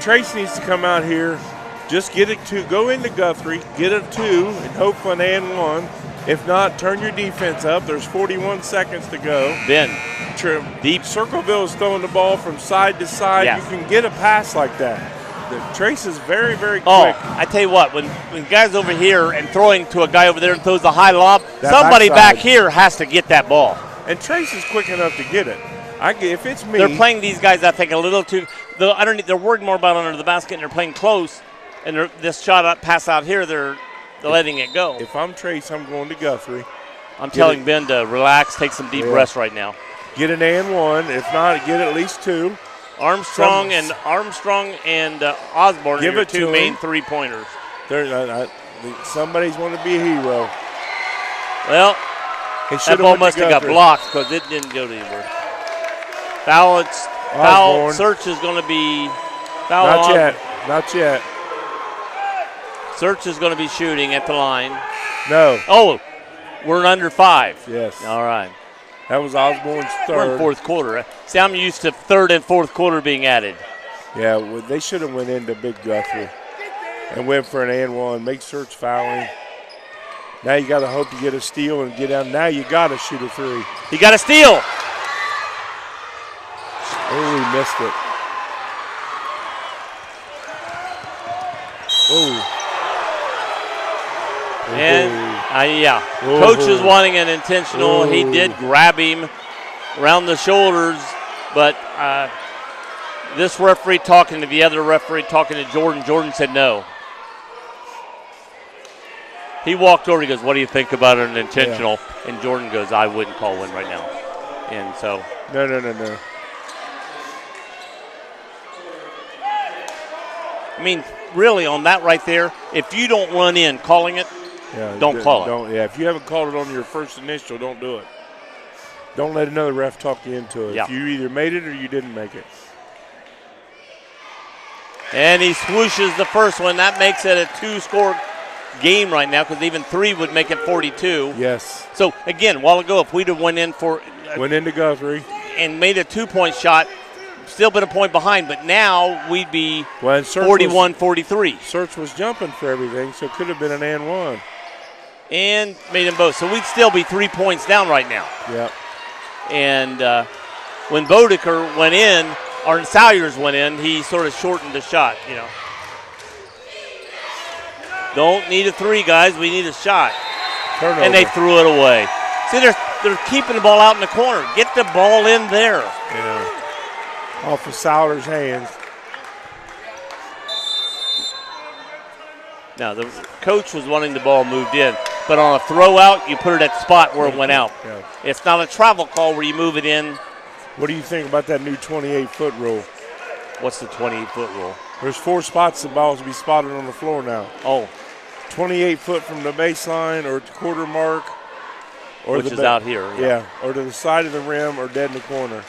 Trace needs to come out here. Just get it go into Guthrie, get it 2, and hope for an and 1. If not, turn your defense up. There's 41 seconds to go. Ben, deep. Circleville is throwing the ball from side to side. Yeah. You can get a pass like that. Trace is very, very quick. Oh, I tell you what, when guys over here and throwing to a guy over there and throws a high lob, somebody back here has to get that ball. And Trace is quick enough to get it. If it's me. They're playing these guys, I think, a little too underneath. They're worried more about under the basket, and they're playing close. And this pass out here, they're letting it go. If I'm Trace, I'm going to Guthrie. I'm telling Ben to relax, take some deep breaths right now. Get an and 1. If not, get at least 2. Armstrong and Osborne are your 2 main 3-pointers. Somebody's going to be a hero. Well, that ball must have got blocked because it didn't go to anywhere. Foul. Search is going to be foul. Not yet. Search is going to be shooting at the line. No. Oh, we're under 5. Yes. All right. That was Osborne's 3rd. We're in 4th quarter. See, I'm used to 3rd and 4th quarter being added. Yeah, they should have went into Big Guthrie and went for an and 1. Make Search fouling. Now you got to hope you get a steal and get down. Now you got to shoot a 3. He got a steal. Oh, he missed it. Oh. And, Coach is wanting an intentional. He did grab him around the shoulders, but this referee talking to the other referee, talking to Jordan. Jordan said no. He walked over. He goes, "What do you think about an intentional?" Yeah. And Jordan goes, "I wouldn't call one right now." And so. No. I mean, really, on that right there, if you don't run in calling it, don't call it. If you haven't called it on your first initial, don't do it. Don't let another ref talk you into it. Yeah. You either made it or you didn't make it. And he swooshes the first one. That makes it a 2-score game right now because even 3 would make it 42. Yes. So, again, a while ago, if we'd have went into Guthrie and and made a 2-point shot, still been a point behind, but now we'd be Well, 41-43. Search was jumping for everything, so it could have been an and one. And made them both. So we'd still be 3 points down right now. Yep. And when Bodeker went in, or Salyers went in, he sort of shortened the shot, you know. Don't need a three, guys. We need a shot. Turnover. And they threw it away. See, they're keeping the ball out in the corner. Get the ball in there. Yeah. Off of Salyers' hands. Now, the coach was wanting the ball moved in, but on a throw out, you put it at the spot where it went out. Yeah. It's not a travel call where you move it in. What do you think about that new 28-foot rule? What's the 28-foot rule? There's 4 spots the ball to be spotted on the floor now. Oh. 28 foot from the baseline or the quarter mark. Or which is out here. Yeah, or to the side of the rim or dead in the corner.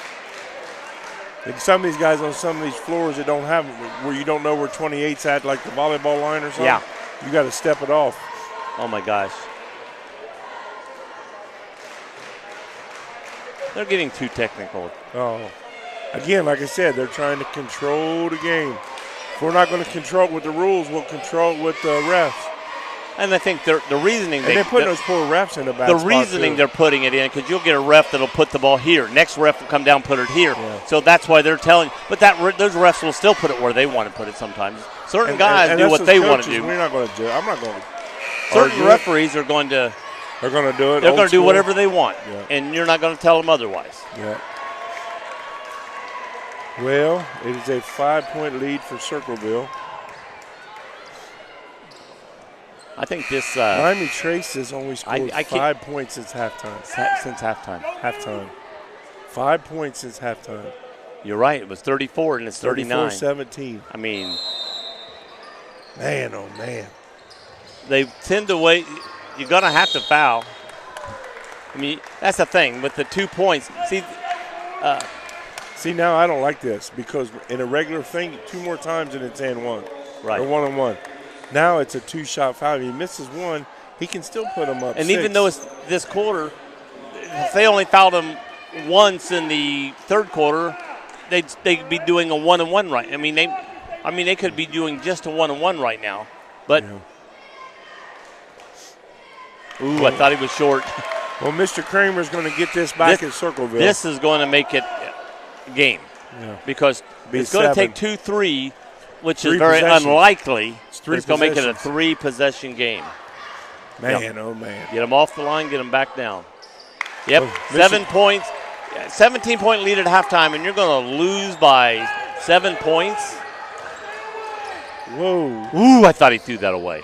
Like some of these guys on some of these floors that don't have where you don't know where 28's at, like the volleyball line or something. Yeah. You got to step it off. Oh, my gosh. They're getting too technical. Oh. Again, like I said, they're trying to control the game. If we're not going to control it with the rules, we'll control it with the refs. And I think the reasoning they're putting those poor refs in a bad spot. The reasoning they're putting it in, because you'll get a ref that'll put the ball here. Next ref will come down and put it here. Yeah. So that's why they're telling. But those refs will still put it where they want to put it sometimes. Certain guys do what they want to do. We're not going to do. I'm not going to. Certain referees are going to. They're going to do it. They're going to do whatever they want, Yeah. and you're not going to tell them otherwise. Yeah. Well, it is a 5-point lead for Circleville. I think this. Miami Trace has only scored 5 points since halftime. Since halftime. Halftime. 5 points since halftime. You're right. It was 34 and it's 39. 34-17. I mean. Man, oh, man. They tend to wait. You're going to have to foul. I mean, that's the thing with the 2 points. See, now I don't like this because in a regular thing, 2 more times and it's and one. Right. Or 1-on-1. Now it's a 2-shot foul. If he misses one, he can still put him up and 6. Even though it's this quarter, if they only fouled him once in the third quarter, they'd be doing a 1-on-1 right. I mean, they could be doing just a 1-on-1 right now. But, I thought he was short. Well, Mr. Kramer's going to get this back at Circleville. This is going to make it game because it's going to take 2-3, which is very unlikely. It's going to make it a 3-possession game. Man, oh, man. Get them off the line, get them back down. Yep, 7 points, 17-point lead at halftime, and you're going to lose by 7 points. Whoa. Ooh, I thought he threw that away.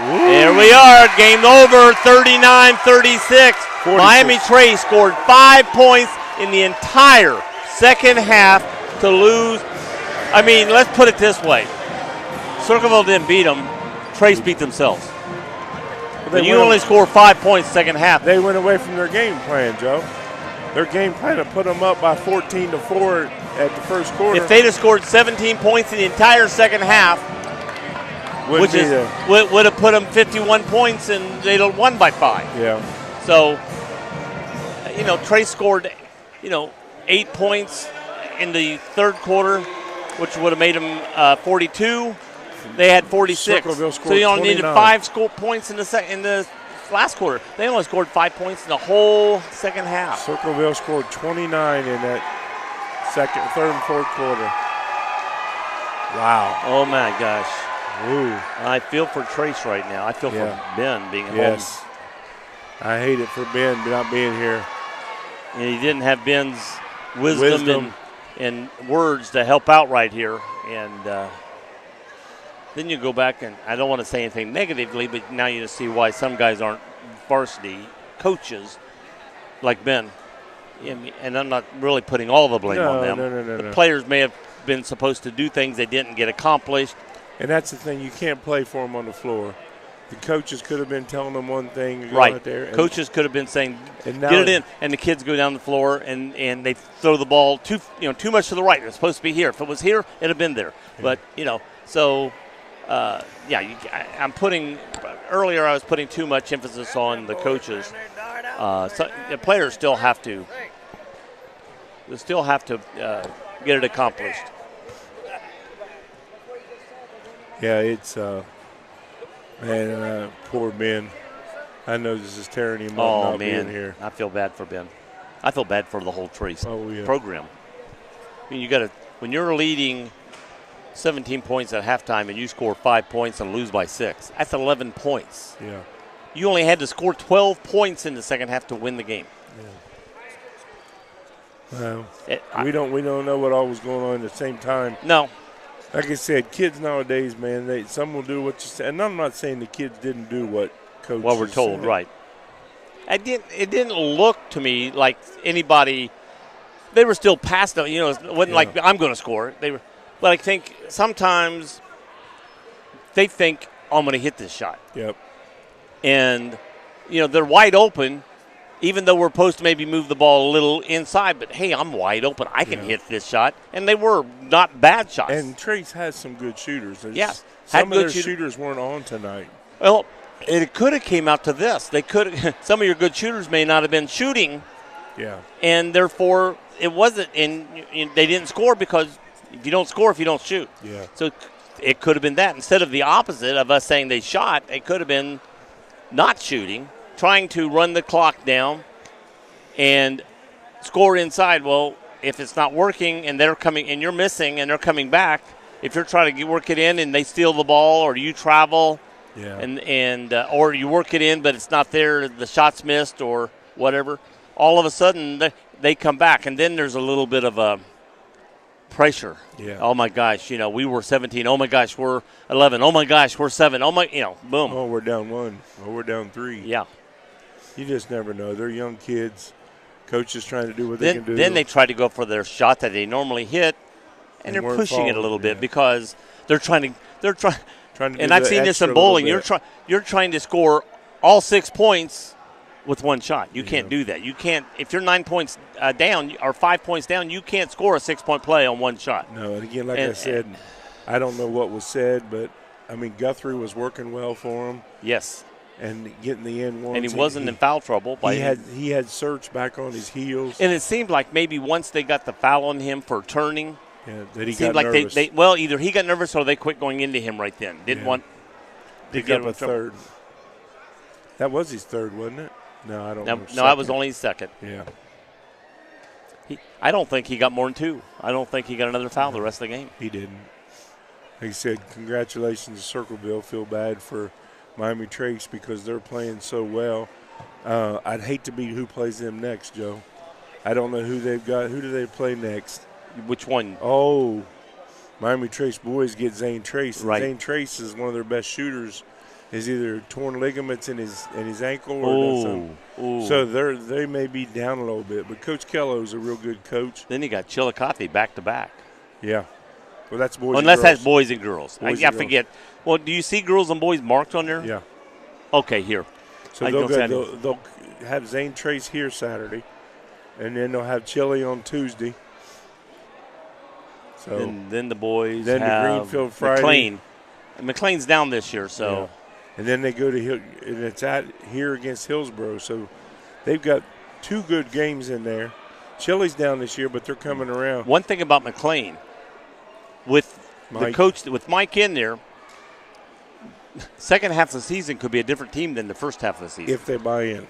There we are, game over, 39-36. Miami Trace scored 5 points in the entire second half to lose. I mean, let's put it this way. Circleville didn't beat them. Trace beat themselves. When you only score 5 points second half. They went away from their game plan, Joe. Their game plan to put them up by 14-4 at the first quarter. If they'd have scored 17 points in the entire second half, would have put them 51 points and they'd have won by 5. Yeah. So, Trace scored, 8 points in the third quarter, which would have made them 42. They had 46. So you only needed 5 points in the last quarter. They only scored 5 points in the whole second half. Circleville scored 29 in that third and fourth quarter. Wow. Oh my gosh. Ooh. I feel for Trace right now. I feel for Ben being home. Yes. I hate it for Ben not being here. And he didn't have Ben's wisdom. And words to help out right here. And then you go back, and I don't want to say anything negatively, but now you see why some guys aren't varsity coaches like Ben. And I'm not really putting all the blame on them. No. The players may have been supposed to do things they didn't get accomplished. And that's the thing. You can't play for them on the floor. The coaches could have been telling them one thing. Right. Out there, coaches could have been saying, get it in. And the kids go down the floor, and they throw the ball too much to the right. It's supposed to be here. If it was here, it would have been there. Yeah. But, so, I'm putting – earlier I was putting too much emphasis on the coaches. So the players still have to. They still have to get it accomplished. Yeah, it's man, poor Ben. I know this is tearing him up not being here. I feel bad for Ben. I feel bad for the whole Trace program. I mean, when you're leading 17 points at halftime and you score 5 points and lose by 6, that's 11 points. Yeah. You only had to score 12 points in the second half to win the game. Yeah. Well, we don't know what all was going on at the same time. No. Like I said, kids nowadays, man, some will do what you say. And I'm not saying the kids didn't do what coaches we're told, said. right. It didn't look to me like anybody. They were still past it. It wasn't like I'm going to score. But I think sometimes they think, I'm going to hit this shot. Yep. And, they're wide open, even though we're supposed to maybe move the ball a little inside. But, hey, I'm wide open. I can hit this shot. And they were not bad shots. And Trace has some good shooters. Yes. Some of their shooters weren't on tonight. Well, it could have came out to this. They could. Some of your good shooters may not have been shooting. Yeah. And, therefore, it wasn't. And they didn't score because if you don't score, if you don't shoot. Yeah. So it could have been that. Instead of the opposite of us saying they shot, it could have been not shooting, trying to run the clock down and score inside. Well, if it's not working and they're coming and you're missing and they're coming back, if you're trying to work it in and they steal the ball or you travel and or you work it in but it's not there, the shot's missed or whatever, all of a sudden they come back and then there's a little bit of a pressure. Yeah. Oh my gosh, we were 17. Oh my gosh, we're 11. Oh my gosh, we're 7. Oh my, boom. Oh, we're down 1. Oh, we're down 3. Yeah. You just never know. They're young kids. Coaches trying to do what they can do. Then they try to go for their shot that they normally hit, and they're pushing it a little bit because they're trying to. And I've seen this in bowling. You're trying to score all 6 points with one shot. You can't do that. You can't. If you're 9 points down or 5 points down, you can't score a 6-point play on one shot. No, and again, I said, I don't know what was said, but I mean Guthrie was working well for him. Yes. And getting the end ones. And he wasn't in foul trouble. He had Search back on his heels. And it seemed like maybe once they got the foul on him for turning, that he seemed got like nervous. either he got nervous or they quit going into him right then. Didn't want to pick get up him a third. That was his third, wasn't it? No, I don't know. No, that was only his second. Yeah. I don't think he got more than 2. I don't think he got another foul the rest of the game. He didn't. Like I said, congratulations to Circleville. Feel bad for Miami Trace because they're playing so well. I'd hate to be who plays them next, Joe. I don't know who they've got. Who do they play next? Which one? Oh, Miami Trace boys get Zane Trace. Right. Zane Trace is one of their best shooters. Is either torn ligaments in his ankle or something. So they may be down a little bit. But Coach Kello's a real good coach. Then you got Chillicothe back to back. Yeah. Well, that's boys. Unless and girls. that's boys and girls. I forget. Well, do you see girls and boys marked on there? Yeah. Okay, here. So they'll have Zane Trace here Saturday, and then they'll have Chile on Tuesday. So then the boys then have the Greenfield Friday. McLean. McLean's down this year, so. Yeah. And then they go to Hill, and it's at here against Hillsborough. So they've got 2 good games in there. Chile's down this year, but they're coming around. One thing about McLean, with the coach, with Mike in there, second half of the season could be a different team than the first half of the season. If they buy in.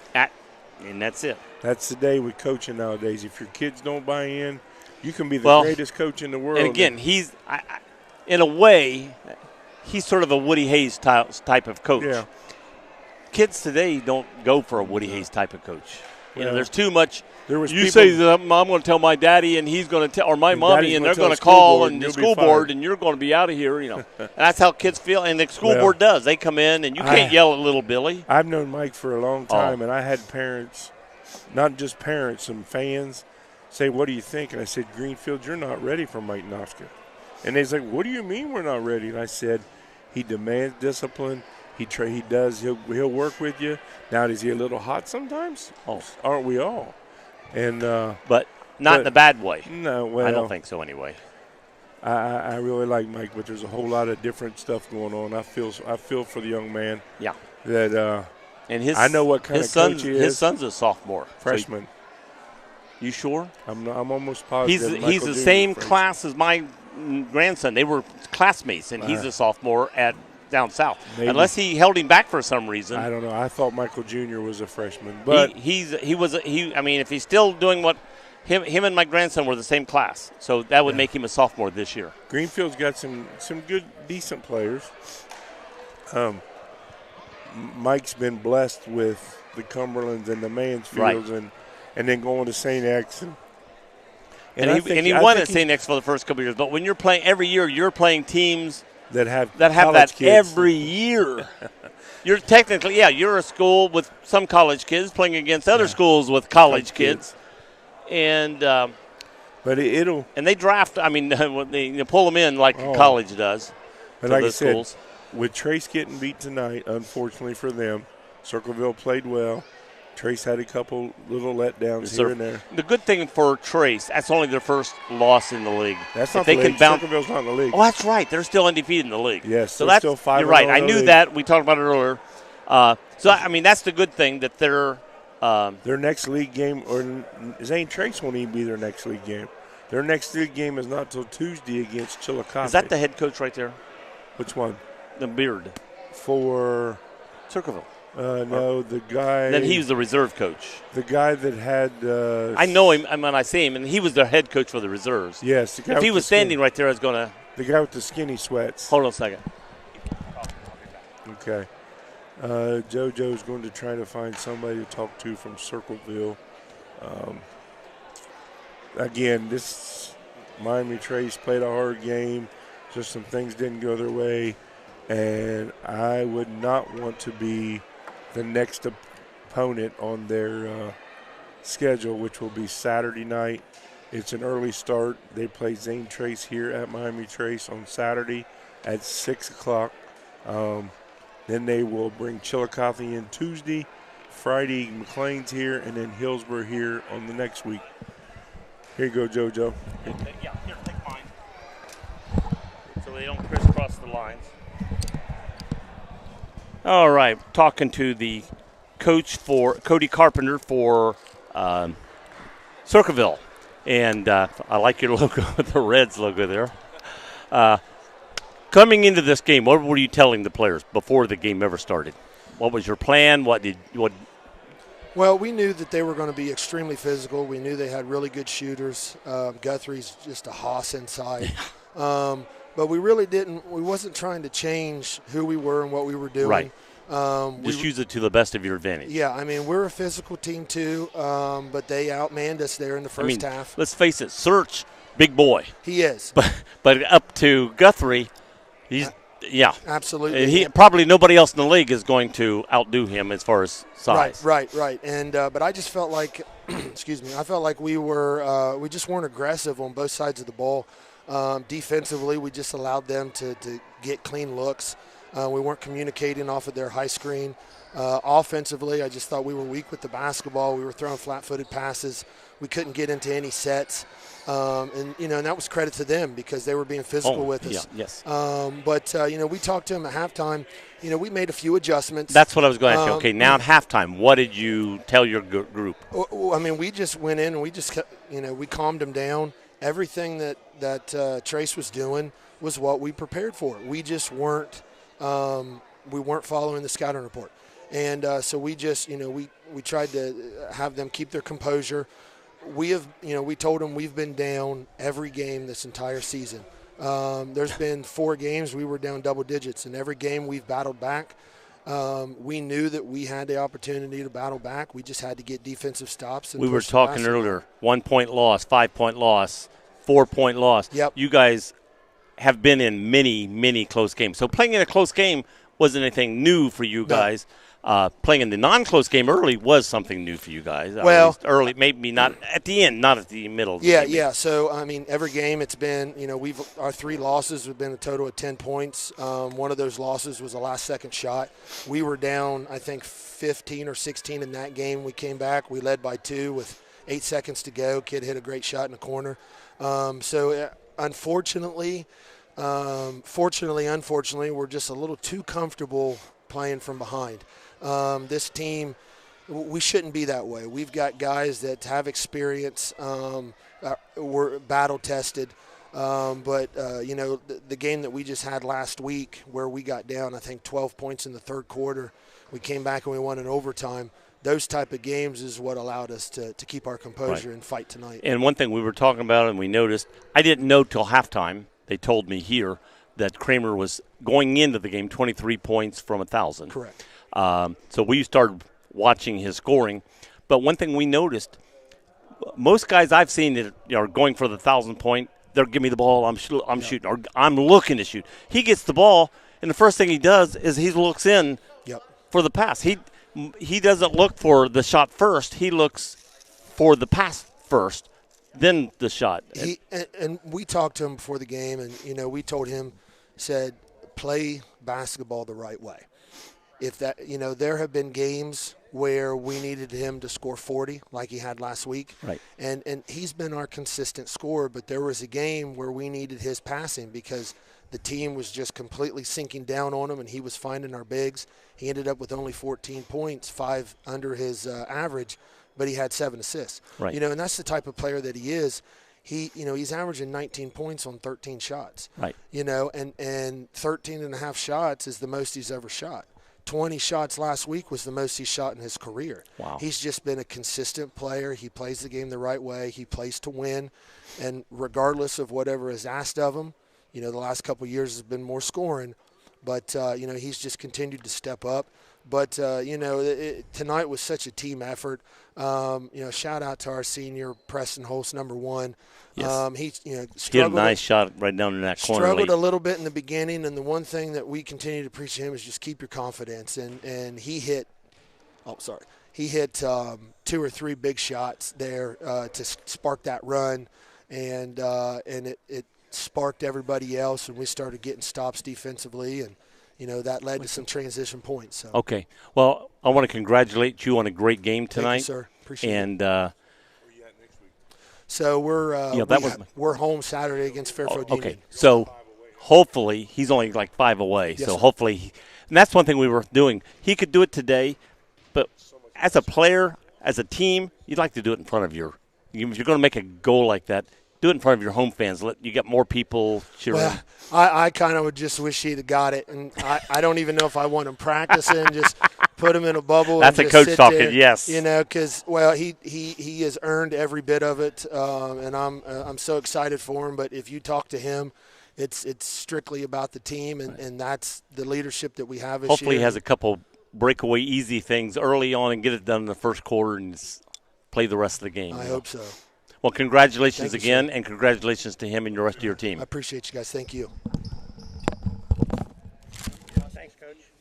And that's it. That's the day with coaching nowadays. If your kids don't buy in, you can be the greatest coach in the world. And again, he's in a way, he's sort of a Woody Hayes type of coach. Yeah. Kids today don't go for a Woody Hayes type of coach. There's too much. You say that I'm going to tell my daddy, and he's going to tell, or my mommy, and they're going to call and the school board, and you're going to be out of here. And that's how kids feel, and the school board does. They come in, and you can't yell at little Billy. I've known Mike for a long time, and I had parents, not just parents, some fans, say, "What do you think?" And I said, "Greenfield, you're not ready for Mike Noska." And they's like, "What do you mean we're not ready?" And I said, "He demands discipline. He'll work with you. Now, is he a little hot sometimes? Oh, aren't we all?" And but not in a bad way. No, well, I don't think so anyway. I really like Mike, but there's a whole lot of different stuff going on. I feel for the young man. Yeah. That And I know what kind of coach he is. His son's a sophomore. Freshman. So you sure? I'm almost positive. He's the same class as my grandson. They were classmates, and he's a sophomore at down south. Maybe. Unless he held him back for some reason. I don't know. I thought Michael Jr. was a freshman, but I mean, if he's still doing what him and my grandson were the same class, so that would make him a sophomore this year. Greenfield's got some good, decent players. Mike's been blessed with the Cumberlands and the Mansfields, and then going to St. X. And he won at St. X for the first couple of years. But when you're playing every year, you're playing teams that have that kids. Every year. You're technically, you're a school with some college kids playing against other schools with college kids. And but it'll and they draft. I mean, they pull them in like college does. But like I said, with Trace getting beat tonight, unfortunately for them, Circleville played well. Trace had a couple little letdowns here and there. The good thing for Trace, that's only their first loss in the league. That's not the league. Circleville's not in the league. Oh, that's right. They're still undefeated in the league. Yes, so that's still 5-0. You're right. I knew that. We talked about it earlier. So I mean, that's the good thing that they're their next league game, or St. Trace won't even be their next league game. Their next league game is not till Tuesday against Chillicothe. Is that the head coach right there? Which one? The beard. For Circleville. No, the guy. Then he was the reserve coach. The guy that had. I know him. I mean, I see him, and he was the head coach for the reserves. Yes. The guy if he was standing right there, I was going to. The guy with the skinny sweats. Hold on a second. Okay. JoJo's going to try to find somebody to talk to from Circleville. Again, this Miami Trace played a hard game. Just some things didn't go their way, and I would not want to be the next opponent on their schedule, which will be Saturday night. It's an early start. They play Zane Trace here at Miami Trace on Saturday at 6 o'clock. Then they will bring Chillicothe in Tuesday. Friday, McLean's here, and then Hillsborough here on the next week. Here you go, JoJo. Yeah, here, take mine. So they don't crisscross the lines. All right, talking to the coach for Cody Carpenter for Circleville. And I like your logo, the Reds logo there. Coming into this game, what were you telling the players before the game ever started? What was your plan? Well, we knew that they were going to be extremely physical. We knew they had really good shooters. Guthrie's just a hoss inside. But we really didn't – we wasn't trying to change who we were and what we were doing. Right. Just use it to the best of your advantage. Yeah, I mean, we're a physical team too, but they outmanned us there in the first half. Let's face it, Search, big boy. He is. But up to Guthrie, he's absolutely. Probably nobody else in the league is going to outdo him as far as size. Right. And but I just felt like, excuse me, I felt like we just weren't aggressive on both sides of the ball. Defensively, we just allowed them to get clean looks. We weren't communicating off of their high screen. Offensively, I just thought we were weak with the basketball. We were throwing flat-footed passes. We couldn't get into any sets. And that was credit to them because they were being physical with us. Yeah, yes. But we talked to them at halftime. We made a few adjustments. That's what I was going to ask you. Okay, now at halftime, what did you tell your group? I mean, we just went in and we just we calmed them down. Everything that Trace was doing was what we prepared for. We just weren't following the scouting report. And so we just, we tried to have them keep their composure. We told them we've been down every game this entire season. There's been 4 games we were down double digits, and every game we've battled back. We knew that we had the opportunity to battle back. We just had to get defensive stops. And we were talking earlier, 1-point loss, 5-point loss, 4-point loss. Yep. You guys have been in many, many close games. So playing in a close game wasn't anything new for you guys. Playing in the non-close game early was something new for you guys. Well, early, maybe not at the end, not at the middle. Of the game. Yeah. So I mean, every game it's been, our 3 losses have been a total of 10 points. One of those losses was a last-second shot. We were down, I think, 15 or 16 in that game. We came back. We led by 2 with 8 seconds to go. Kid hit a great shot in the corner. Unfortunately, unfortunately, we're just a little too comfortable playing from behind. This team, we shouldn't be that way. We've got guys that have experience, we're battle-tested. The game that we just had last week where we got down, I think, 12 points in the third quarter, we came back and we won in overtime. Those type of games is what allowed us to keep our composure and fight tonight. And one thing we were talking about and we noticed, I didn't know till halftime, they told me here, that Kramer was going into the game 23 points from 1,000. Correct. So we started watching his scoring. But one thing we noticed, most guys I've seen that are going for the 1,000-point, they'll give me the ball, I'm shooting, or I'm looking to shoot. He gets the ball, and the first thing he does is he looks in for the pass. He doesn't look for the shot first. He looks for the pass first, then the shot. And we talked to him before the game, and, we told him, said, play basketball the right way. If that, there have been games where we needed him to score 40 like he had last week. Right. And he's been our consistent scorer, but there was a game where we needed his passing because the team was just completely sinking down on him and he was finding our bigs. He ended up with only 14 points, 5 under his average, but he had 7 assists. Right. And that's the type of player that he is. He's averaging 19 points on 13 shots. Right. And 13 and a half shots is the most he's ever shot. 20 shots last week was the most he's shot in his career. Wow. He's just been a consistent player. He plays the game the right way. He plays to win. And regardless of whatever is asked of him, the last couple of years has been more scoring. But, he's just continued to step up. But, tonight was such a team effort. Shout out to our senior, Preston Holtz, number 1. Yes. He had a nice shot right down in that corner. Struggled a little bit in the beginning, and the one thing that we continue to preach to him is just keep your confidence. And he hit he hit 2 or 3 big shots there to spark that run, and it sparked everybody else, and we started getting stops defensively, and that led to some transition points. So. Okay. Well, I want to congratulate you on a great game tonight. Thank you, sir. Appreciate it. And where you at next week? So we're home Saturday against Fairfield Union. Okay. So hopefully he's only like 5 away. Yes, so sir. hopefully, and that's one thing we were doing. He could do it today, but as a player, as a team, you'd like to do it in front of if you're going to make a goal like that, do it in front of your home fans. Let you get more people cheering. Well, I kind of would just wish he'd have got it, and I don't even know if I want him practicing. Just put him in a bubble. That's and a just coach sit talking. there, Yes. Because he has earned every bit of it, and I'm so excited for him. But if you talk to him, it's strictly about the team, and that's the leadership that we have this Hopefully year. he has a couple breakaway easy things early on and get it done in the first quarter and play the rest of the game. I hope so. Well, congratulations Thank you, again, sir. and congratulations to him and the rest of your team. I appreciate you guys. Thank you. Thanks, Coach.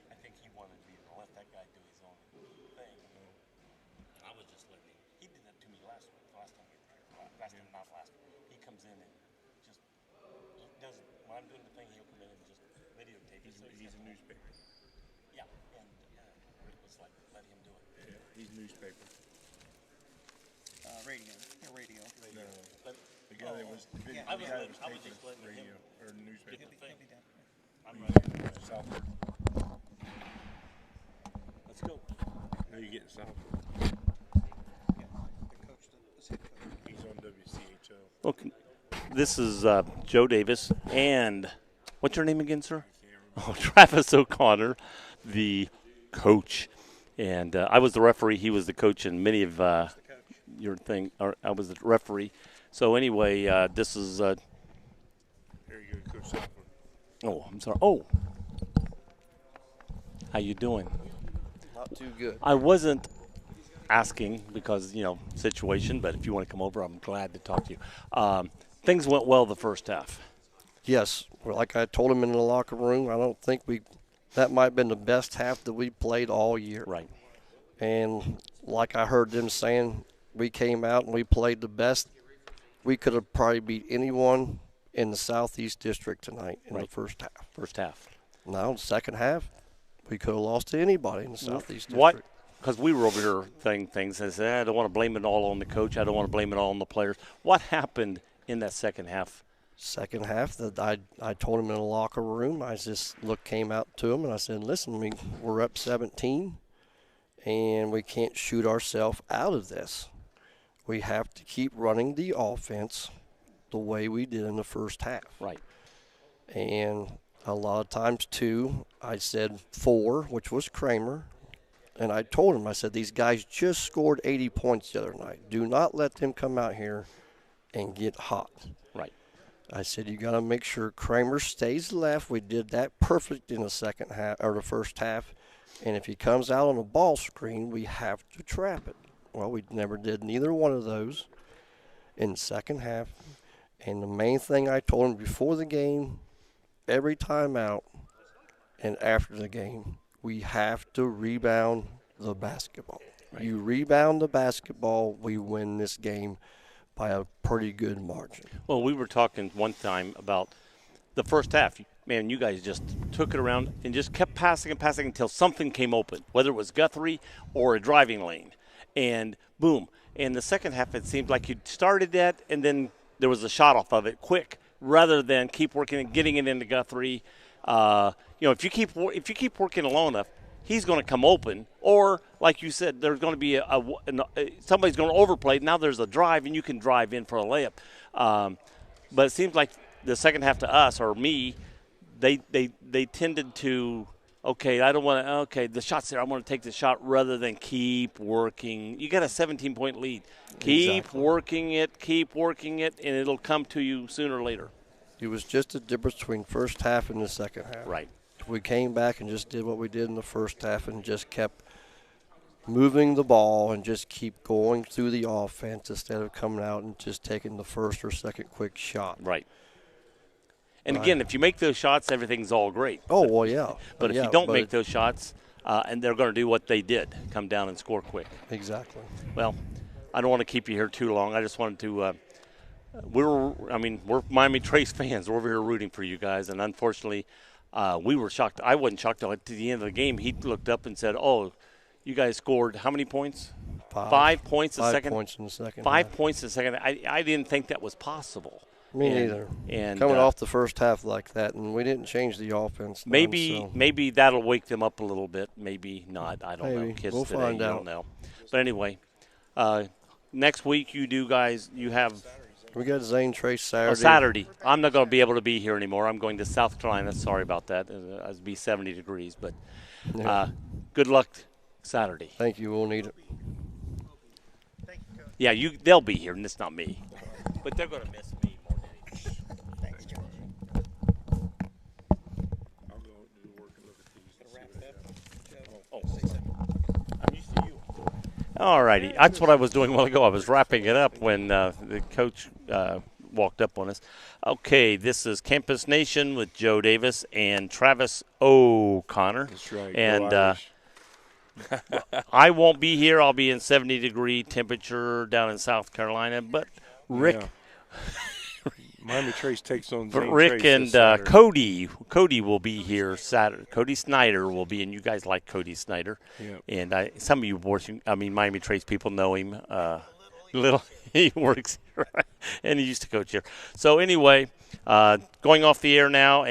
I think he wanted me to let that guy do his own thing. I was just letting him. He did that to me last time he comes in and just does when I'm doing the thing, he'll come in and just videotape it. He's a newspaper. Yeah, and Rick was like, let him do it. Yeah, he's newspaper. Radio. Yeah, radio. No, the guy that was Yeah. I was just letting radio him or newspaper. get the thing. He'll be down. I'm ready. Southward. Let's go. Now you're getting Southward. Yeah, the coach, the head coach. He's on WCHO. Okay. This is Joe Davis and what's your name again, sir? Oh, Travis O'Connor, the coach. And I was the referee. He was the coach in many of your thing. Or I was the referee. So anyway, this is. There you go, Coach Southward. Oh, I'm sorry. Oh, how you doing? Not too good. I wasn't asking because situation, but if you want to come over, I'm glad to talk to you. Things went well the first half. Yes, well, like I told him in the locker room, I don't think that might have been the best half that we played all year. Right. And like I heard them saying, we came out and we played the best. We could have probably beat anyone in the Southeast District tonight in the first half. First half. Now, the second half, we could have lost to anybody in the Southeast District. What? Because we were over here saying things and said, I don't want to blame it all on the coach. I don't want to blame it all on the players. What happened in that second half Second half, that I told him in the locker room, I just came out to him and I said, listen, we're up 17 and we can't shoot ourselves out of this. We have to keep running the offense the way we did in the first half. Right. And a lot of times, too, I said 4, which was Kramer. And I told him, I said, these guys just scored 80 points the other night. Do not let them come out here and get hot. Right. I said, you got to make sure Kramer stays left. We did that perfect in the second half or the first half. And if he comes out on a ball screen, we have to trap it. Well, we never did neither one of those in the second half. And the main thing I told him before the game, every time out and after the game, we have to rebound the basketball. Right. You rebound the basketball, we win this game by a pretty good margin. Well, we were talking one time about the first half. Man, you guys just took it around and just kept passing and passing until something came open, whether it was Guthrie or a driving lane. And boom. In the second half, it seemed like you started that and then there was a shot off of it quick rather than keep working and getting it into Guthrie. If you keep working long enough, he's going to come open. Or, like you said, there's going to be somebody's going to overplay. Now there's a drive, and you can drive in for a layup. But it seems like the second half to us or me, they tended to, the shot's there. I want to take the shot rather than keep working. You got a 17-point lead. Keep working it, and it'll come to you sooner or later. It was just the difference between first half and the second half. Right. We came back and just did what we did in the first half and just kept moving the ball and just keep going through the offense instead of coming out and just taking the first or second quick shot. Right. And again, if you make those shots, everything's all great. Oh, well, yeah. But if you don't make those shots, and they're going to do what they did, come down and score quick. Exactly. Well, I don't want to keep you here too long. I just wanted to we're Miami Trace fans. We're over here rooting for you guys, and unfortunately, we were shocked. I wasn't shocked till at the end of the game. He looked up and said, "Oh, you guys scored how many points? 5 points a second. 5 points in the second. 5 points in the second. I didn't think that was possible. Me neither. And coming off the first half like that, and we didn't change the offense. Maybe that'll wake them up a little bit. Maybe not. I don't know. Kids we'll today, find out. Don't know. But anyway, next week you have. We got Zane Trace Saturday. Saturday. I'm not going to be able to be here anymore. I'm going to South Carolina. Sorry about that. It'll be 70 degrees. But good luck Saturday. Thank you. We'll need it. Thank you, Coach. Yeah, they'll be here, and it's not me. But they're going to miss me more than anything. Thanks, George. I'll go do the work and look at these. Gonna wrap it up. Oh. Say something. I'm used to you. All righty. That's what I was doing a while ago. I was wrapping it up when the coach walked up on us. Okay, this is Campus Nation with Joe Davis and Travis O'Connor. That's right. And I won't be here. I'll be in 70-degree temperature down in South Carolina. But Rick, Miami Trace takes on but Zane Rick Trace and this Saturday. Cody will be here Saturday. Cody Snyder will be, and you guys like Cody Snyder. Yep. And some of you Miami Trace people know him. Little he works here, and he used to coach here. So anyway, going off the air now.